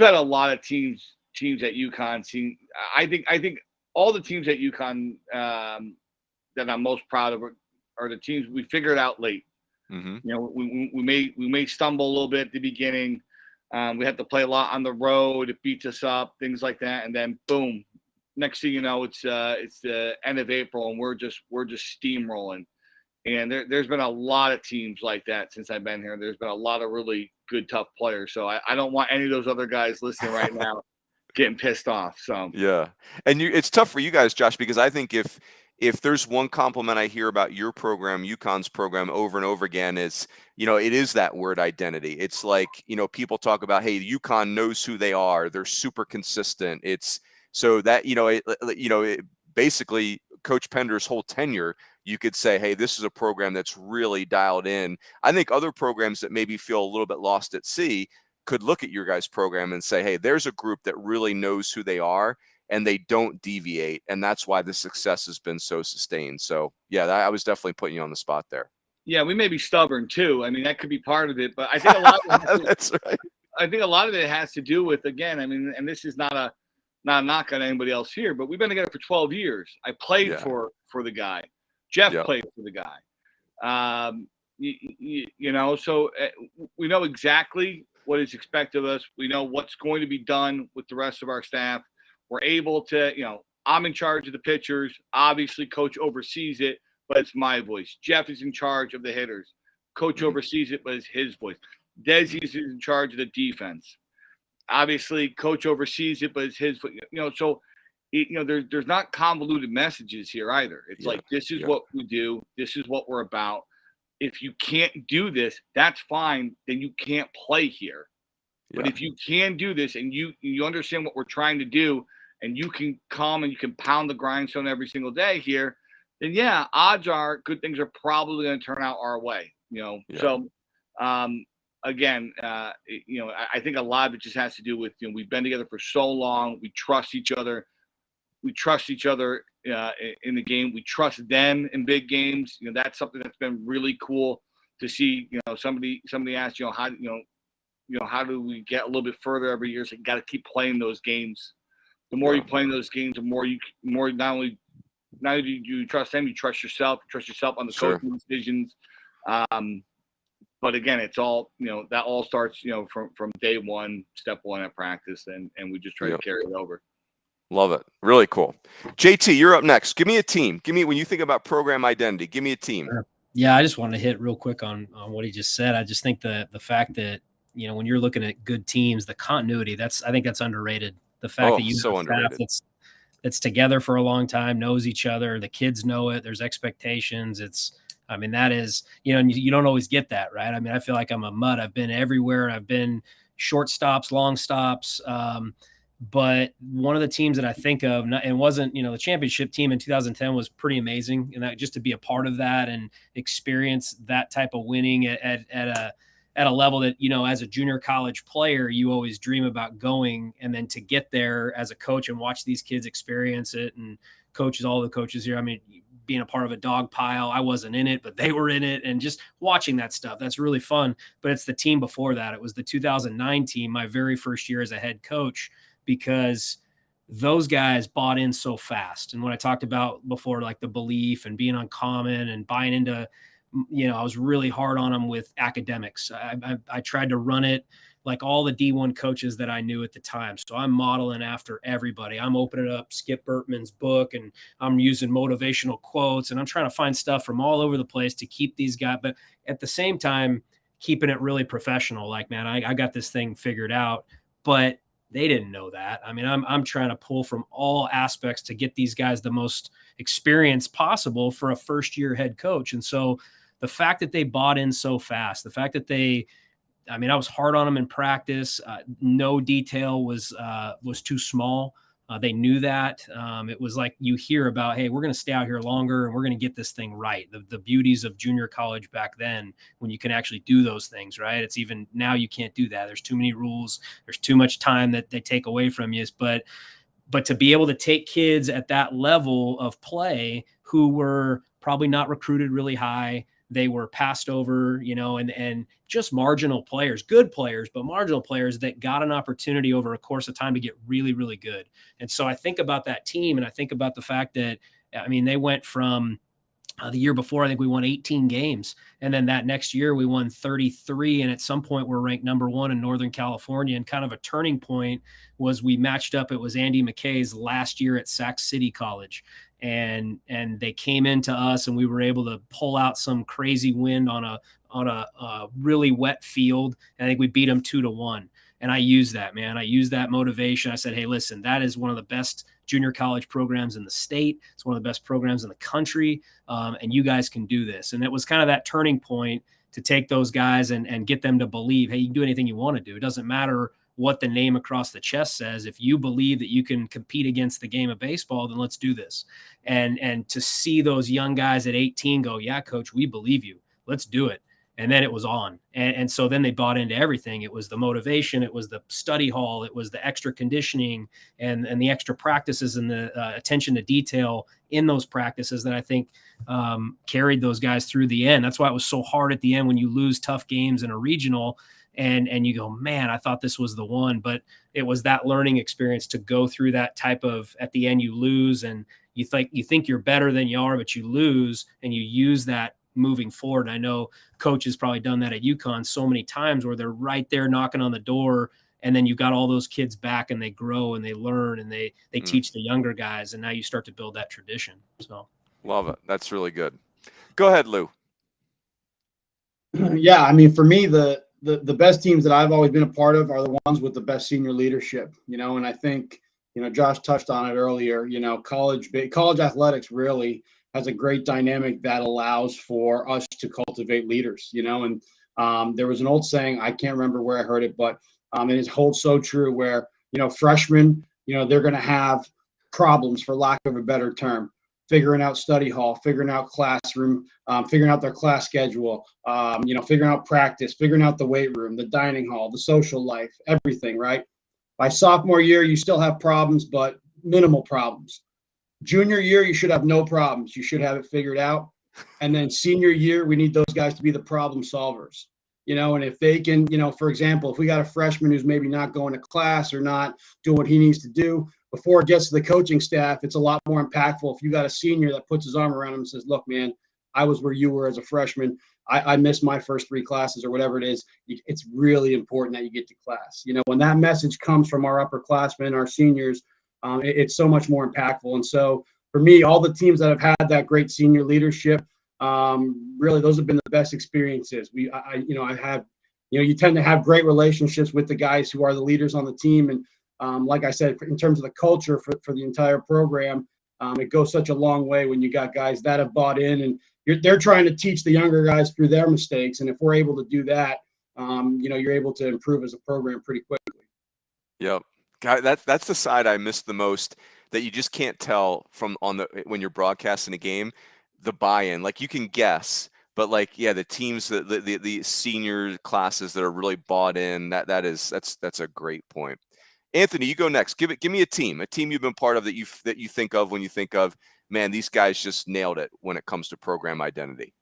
had a lot of teams at UConn. I think all the teams at UConn that I'm most proud of are the teams we figured out late. Mm-hmm. We may stumble a little bit at the beginning. We had to play a lot on the road. It beats us up, things like that, and then boom, next thing you know, it's the end of April, and we're just steamrolling. And there's been a lot of teams like that since I've been here. There's been a lot of really good, tough players. So I don't want any of those other guys listening right now getting pissed off. So yeah, and it's tough for you guys, Josh, because I think if there's one compliment I hear about your program, UConn's program, over and over again, is, it is that word identity. It's like, people talk about, hey, UConn knows who they are. They're super consistent. It's so that, basically Coach Pender's whole tenure, you could say, hey, this is a program that's really dialed in. I think other programs that maybe feel a little bit lost at sea could look at your guys' program and say, hey, there's a group that really knows who they are and they don't deviate. And that's why the success has been so sustained. So, yeah, I was definitely putting you on the spot there. Yeah, we may be stubborn too. I mean, that could be part of it, but I think a lot of that's right. I think a lot of it has to do with, again, I mean, and this is not a knock on anybody else here, but we've been together for 12 years. I played for the guy. Jeff played for the guy. So we know exactly what is expected of us. We know what's going to be done with the rest of our staff. We're able to, I'm in charge of the pitchers. Obviously, Coach oversees it, but it's my voice. Jeff is in charge of the hitters. Coach oversees it, but it's his voice. Desi is in charge of the defense. Obviously, Coach oversees it, but it's his, so there's not convoluted messages here either. It's like, this is what we do. This is what we're about. If you can't do this, that's fine. Then you can't play here. But if you can do this and you understand what we're trying to do, and you can come and you can pound the grindstone every single day here, then odds are good things are probably going to turn out our way. So again, I think a lot of it just has to do with, we've been together for so long. We trust each other. We trust each other in the game. We trust them in big games. That's something that's been really cool to see. Somebody asked, how do we get a little bit further every year? So you got to keep playing those games. The more you play in those games, the more not only do you trust them, you trust yourself. You trust yourself on the coaching decisions. But again, it's all, that all starts, from day one, step one at practice, and we just try to carry it over. Love it. Really cool. JT, you're up next. Give me a team. When you think about program identity, give me a team. Sure. Yeah, I just wanted to hit real quick on what he just said. I just think the fact that, when you're looking at good teams, the continuity, I think that's underrated. The fact that you so have underrated. staff that's together for a long time, knows each other, the kids know it, there's expectations. That is, and you don't always get that, right? I feel like I'm a mutt. I've been everywhere. I've been short stops, long stops. But one of the teams that I think of, and wasn't, the championship team in 2010 was pretty amazing. And that just to be a part of that and experience that type of winning at a level that, as a junior college player, you always dream about going, and then to get there as a coach and watch these kids experience it, and all the coaches here, being a part of a dog pile, I wasn't in it, but they were in it, and just watching that stuff, that's really fun. But it's the team before that. It was the 2009 team, my very first year as a head coach, because those guys bought in so fast. And what I talked about before, like the belief and being uncommon and buying into, I was really hard on them with academics. I tried to run it like all the D1 coaches that I knew at the time. So I'm modeling after everybody. I'm opening up Skip Bertman's book, and I'm using motivational quotes, and I'm trying to find stuff from all over the place to keep these guys, but at the same time, keeping it really professional. Like, man, I got this thing figured out, but they didn't know that. I'm trying to pull from all aspects to get these guys the most experience possible for a first year head coach. And so the fact that they bought in so fast, the fact that they I mean, I was hard on them in practice. No detail was too small. They knew that. It was like you hear about, hey, we're going to stay out here longer and we're going to get this thing right. The beauties of junior college back then, when you can actually do those things, right? It's even now you can't do that. There's too many rules. There's too much time that they take away from you. But to be able to take kids at that level of play who were probably not recruited really high, they were passed over, and just marginal players, good players, but marginal players that got an opportunity over a course of time to get really, really good. And so I think about that team, and I think about the fact that, I mean, they went from the year before, I think we won 18 games. And then that next year we won 33. And at some point we're ranked number 1 in Northern California. And kind of a turning point was we matched up. It was Andy McKay's last year at Sac City College. And they came into us and we were able to pull out some crazy win on a really wet field. And I think we beat them 2-1. And I used that, man. I used that motivation. I said, hey, listen, that is one of the best junior college programs in the state. It's one of the best programs in the country. And you guys can do this. And it was kind of that turning point to take those guys and get them to believe, hey, you can do anything you want to do. It doesn't matter what the name across the chest says. If you believe that you can compete against the game of baseball, then let's do this. And to see those young guys at 18 go, yeah, coach, we believe you. Let's do it. And then it was on. And so then they bought into everything. It was the motivation. It was the study hall. It was the extra conditioning and the extra practices and the attention to detail in those practices that I think carried those guys through the end. That's why it was so hard at the end when you lose tough games in a regional and you go, man, I thought this was the one. But it was that learning experience to go through that type of, at the end you lose and you think you're better than you are, but you lose, and you use that moving forward. And I know coach has probably done that at UConn so many times where they're right there knocking on the door, and then you got all those kids back and they grow and they learn and they teach the younger guys. And now you start to build that tradition. So love it. That's really good. Go ahead, Lou. Yeah. I mean, for me, the best teams that I've always been a part of are the ones with the best senior leadership, and I think, Josh touched on it earlier, college athletics really has a great dynamic that allows for us to cultivate leaders, and there was an old saying, I can't remember where I heard it, but it holds so true where, freshmen, they're going to have problems, for lack of a better term, figuring out study hall, figuring out classroom, figuring out their class schedule, figuring out practice, figuring out the weight room, the dining hall, the social life, everything, right? By sophomore year, you still have problems, but minimal problems. Junior year, you should have no problems. You should have it figured out. And then senior year, we need those guys to be the problem solvers, and if they can, for example, if we got a freshman who's maybe not going to class or not doing what he needs to do, before it gets to the coaching staff, it's a lot more impactful if you got a senior that puts his arm around him and says, look, man, I was where you were as a freshman. I missed my first 3 classes or whatever it is. It's really important that you get to class. When that message comes from our upperclassmen, our seniors, it's so much more impactful. And so for me, all the teams that have had that great senior leadership, really, those have been the best experiences. You tend to have great relationships with the guys who are the leaders on the team. And like I said, in terms of the culture for the entire program, it goes such a long way when you got guys that have bought in and they're trying to teach the younger guys through their mistakes. And if we're able to do that, you're able to improve as a program pretty quickly. Yep. God, that's the side I miss the most, that you just can't tell from when you're broadcasting a game, the buy-in. Like you can guess, but like, yeah, the teams, the senior classes that are really bought in, that's a great point. Anthony, you go next. Give me a team you've been part of that you think of when you think of, man, these guys just nailed it when it comes to program identity.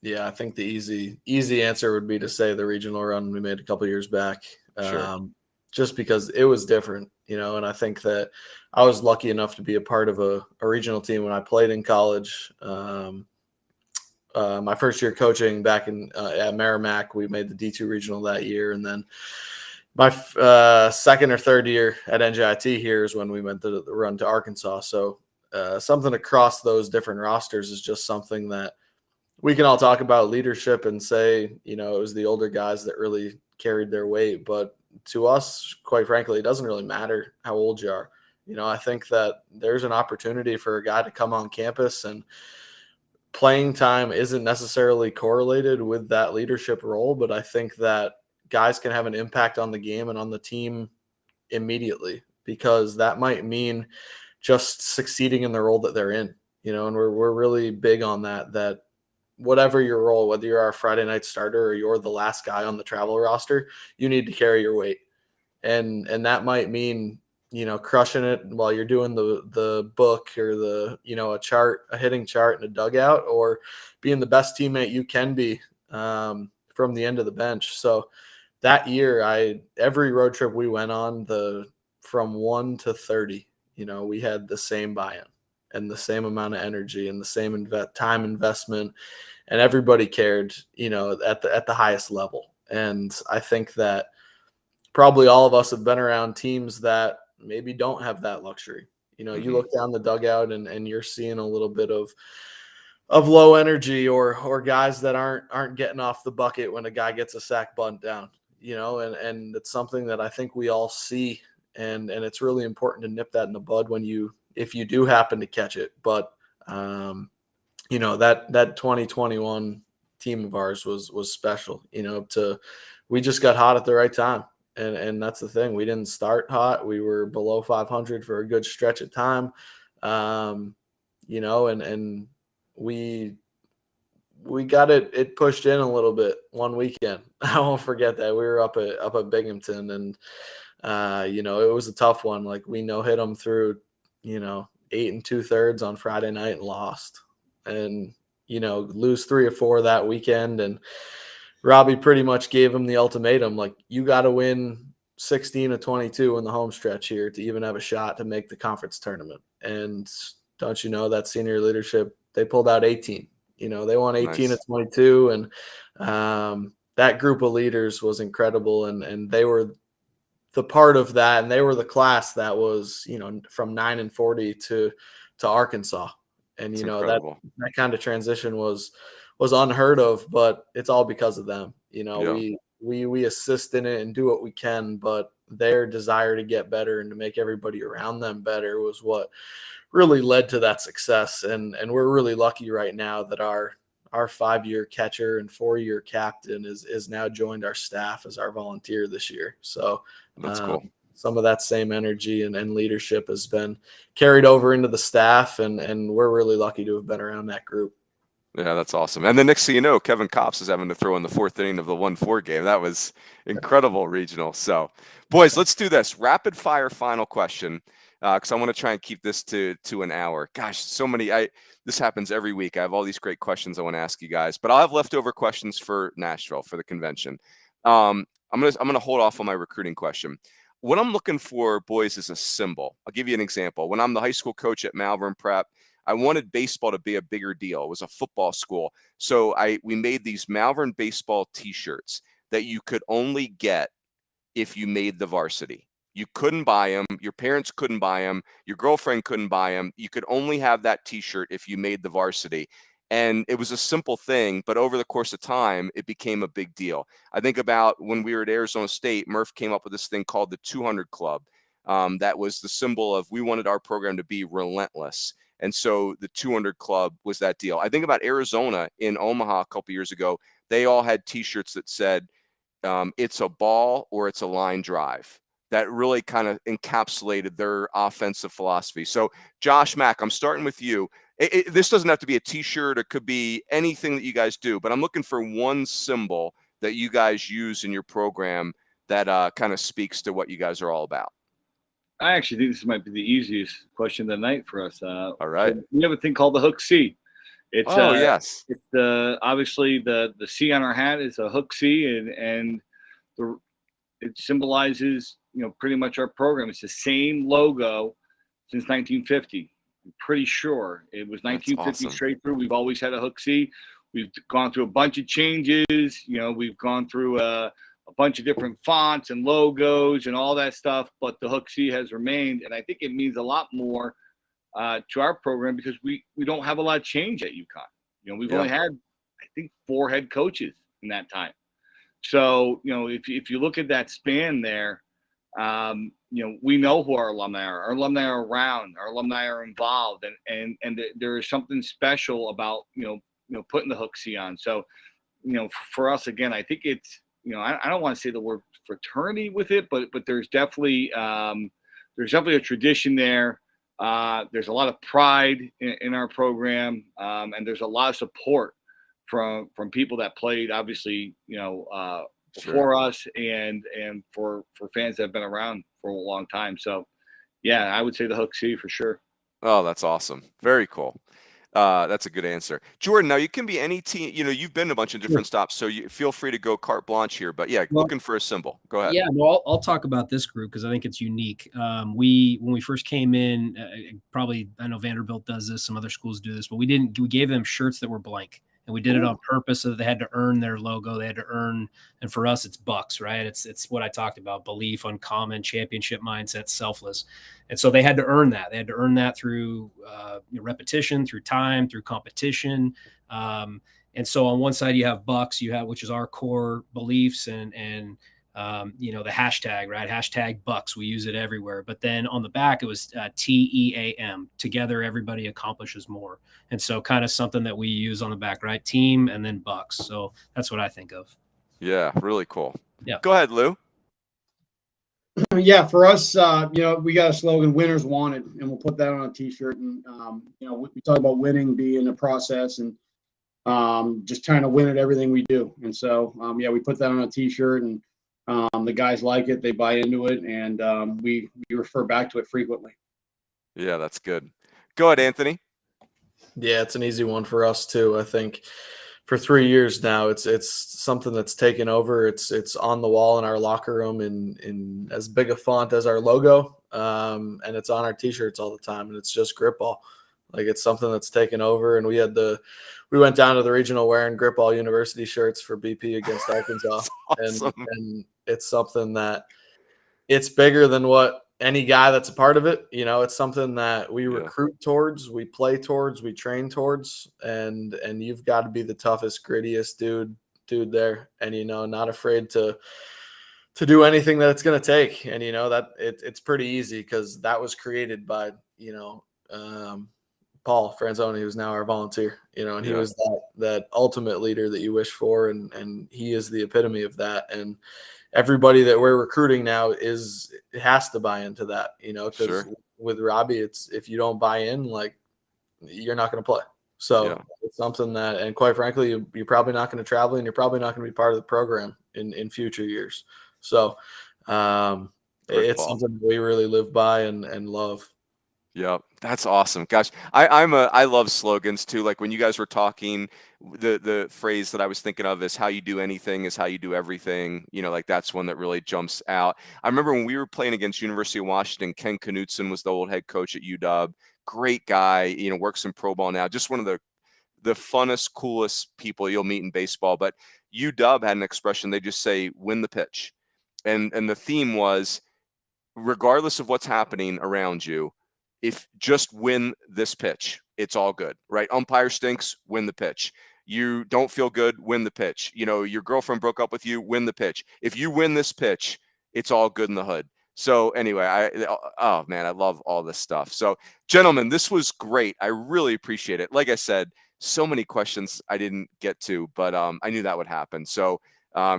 Yeah, I think the easy answer would be to say the regional run we made a couple years back. Sure. Just because it was different, and I think that I was lucky enough to be a part of a regional team when I played in college. My first year coaching back at Merrimack, we made the D2 regional that year. And then my second or third year at NJIT here is when we went the run to Arkansas. So something across those different rosters is just something that we can all talk about leadership and say, it was the older guys that really carried their weight. But to us, quite frankly, it doesn't really matter how old you are. I think that there's an opportunity for a guy to come on campus, and playing time isn't necessarily correlated with that leadership role. But I think that guys can have an impact on the game and on the team immediately, because that might mean just succeeding in the role that they're in, and we're really big on that whatever your role, whether you're our Friday night starter or you're the last guy on the travel roster, you need to carry your weight. And that might mean, crushing it while you're doing the book or a hitting chart in a dugout, or being the best teammate you can be from the end of the bench. So that year, every road trip we went on, from 1 to 30, we had the same buy-in and the same amount of energy and the same time investment, and everybody cared, at the highest level. And I think that probably all of us have been around teams that maybe don't have that luxury. You look down the dugout and you're seeing a little bit of low energy, or guys that aren't getting off the bucket when a guy gets a sack bunt down, and it's something that I think we all see. And it's really important to nip that in the bud if you do happen to catch it. But, that 2021 team of ours was special, we just got hot at the right time. And that's the thing. We didn't start hot. We were below 500 for a good stretch of time. And we got it pushed in a little bit one weekend. I won't forget that. We were up at Binghamton, and it was a tough one. Like, we hit them through 8 2/3 on Friday night and lost, and lose 3 or 4 that weekend. And Robbie pretty much gave him the ultimatum, like, you got to win 16 of 22 in the home stretch here to even have a shot to make the conference tournament. And don't you know, that senior leadership, they pulled out 18. They won 18 of 22, and that group of leaders was incredible, and they were the part of that, and they were the class that was, from 9 and 40 to Arkansas. And that kind of transition was unheard of, but it's all because of them. We assist in it and do what we can, but their desire to get better and to make everybody around them better was what really led to that success. And we're really lucky right now that our 5-year catcher and 4-year captain is now joined our staff as our volunteer this year. So that's cool. Some of that same energy and leadership has been carried over into the staff, and we're really lucky to have been around that group. Yeah, that's awesome. And then next thing you know, Kevin Kopps is having to throw in the 4th inning of the 1-4 game. That was incredible regional. So, boys, let's do this. Rapid fire final question, because I want to try and keep this to an hour. Gosh, so many. This happens every week. I have all these great questions I want to ask you guys, but I'll have leftover questions for Nashville, for the convention. I'm gonna hold off on my recruiting question. What I'm looking for, boys, is a symbol. I'll give you an example. When I'm the high school coach at Malvern Prep, I wanted baseball to be a bigger deal. It was a football school. So we made these Malvern baseball T-shirts that you could only get if you made the varsity. You couldn't buy them. Your parents couldn't buy them. Your girlfriend couldn't buy them. You could only have that T-shirt if you made the varsity. And it was a simple thing, but over the course of time, it became a big deal. I think about when we were at Arizona State, Murph came up with this thing called the 200 Club. That was the symbol of, we wanted our program to be relentless. And so the 200 Club was that deal. I think about Arizona in Omaha a couple years ago. They all had T-shirts that said, it's a ball or it's a line drive. That really kind of encapsulated their offensive philosophy. So Josh, Mack, I'm starting with you. This doesn't have to be a T-shirt. It could be anything that you guys do, but I'm looking for one symbol that you guys use in your program that kind of speaks to what you guys are all about. I actually think this might be the easiest question of the night for us. All right. So we have a thing called the hook C. It's yes. It's obviously the C on our hat is a hook C, and it symbolizes pretty much our program. It's the same logo since 1950. I'm pretty sure it was 1950 straight through. We've always had a hook C. We've gone through a bunch of changes. We've gone through a bunch of different fonts and logos and all that stuff, but the hook C has remained. And I think it means a lot more to our program because we don't have a lot of change at UConn. We've only had, I think, 4 head coaches in that time. So, if you look at that span there, we know who our alumni are. Our alumni are around. Our alumni are involved, and there is something special about putting the hook C on. So, for us again, I think it's I don't want to say the word fraternity with it, but there's definitely a tradition there. There's a lot of pride in our program, and there's a lot of support from people that played, obviously, before us and for fans that have been around for a long time. So, yeah, I would say the 𝙋𝙧𝙤𝙬 for sure. Oh, that's awesome. Very cool. That's a good answer. Jordan, now you can be any team, you've been to a bunch of different stops, so you feel free to go carte blanche here, but yeah, looking for a symbol. Go ahead. Yeah, well, I'll talk about this group because I think it's unique. When we first came in, probably, I know Vanderbilt does this, some other schools do this, but we gave them shirts that were blank. And we did it on purpose so that they had to earn their logo. They had to earn, and for us, it's bucks, right? It's what I talked about: belief, uncommon, championship mindset, selfless. And so they had to earn that. They had to earn that through repetition, through time, through competition. And so on one side you have bucks, which is our core beliefs, and the hashtag, right? Hashtag bucks. We use it everywhere. But then on the back, it was TEAM. Together, everybody accomplishes more. And so kind of something that we use on the back, right? Team and then bucks. So that's what I think of. Yeah, really cool. Yeah. Go ahead, Lou. Yeah, for us, we got a slogan, winners wanted, and we'll put that on a t-shirt. And, we talk about winning being a process and just trying to win at everything we do. And so, we put that on a t-shirt, and the guys like it, they buy into it, and we refer back to it frequently. Yeah, that's good. Go ahead, Anthony. Yeah, it's an easy one for us too. I think for 3 years now, it's something that's taken over. It's on the wall in our locker room in as big a font as our logo, and it's on our t-shirts all the time. And it's just grip ball. Like, it's something that's taken over. And we went down to the regional wearing grip ball university shirts for BP against Arkansas. Awesome. And it's something that it's bigger than what any guy that's a part of it, it's something that we recruit towards, we play towards, we train towards, and you've got to be the toughest, grittiest dude there. And, not afraid to do anything that it's going to take. And, that it's pretty easy because that was created by, Paul Franzoni, who's now our volunteer, and he was that ultimate leader that you wish for. And he is the epitome of that. And everybody that we're recruiting now has to buy into that, because with Robbie, it's, if you don't buy in, like, you're not going to play. So it's something that, and quite frankly, you're probably not going to travel, and you're probably not going to be part of the program in future years. So it's something that we really live by and love. Yep, that's awesome. Gosh, I love slogans too. Like when you guys were talking, the phrase that I was thinking of is how you do anything is how you do everything. Like that's one that really jumps out. I remember when we were playing against University of Washington, Ken Knutson was the old head coach at UW. Great guy, works in pro ball now. Just one of the funnest, coolest people you'll meet in baseball. But UW had an expression, they just say, win the pitch. And the theme was, regardless of what's happening around you, if just win this pitch, it's all good, right? Umpire stinks, win the pitch. You don't feel good, win the pitch. Your girlfriend broke up with you, win the pitch. If you win this pitch, it's all good in the hood. So anyway, I love all this stuff. So gentlemen, this was great. I really appreciate it. Like I said, so many questions I didn't get to, but I knew that would happen. So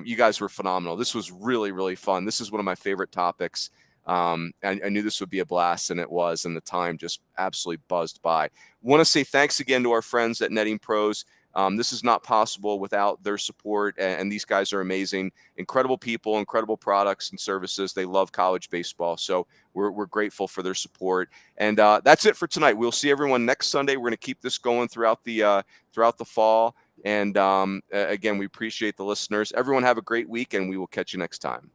you guys were phenomenal. This was really, really fun. This is one of my favorite topics. I knew this would be a blast, and it was, and the time just absolutely buzzed by. Want to say thanks again to our friends at Netting Pros. This is not possible without their support, and these guys are amazing, incredible people, incredible products and services. They love college baseball, so we're grateful for their support. And that's it for tonight. We'll see everyone next Sunday. We're going to keep this going throughout the fall. And again, we appreciate the listeners. Everyone have a great week, and we will catch you next time.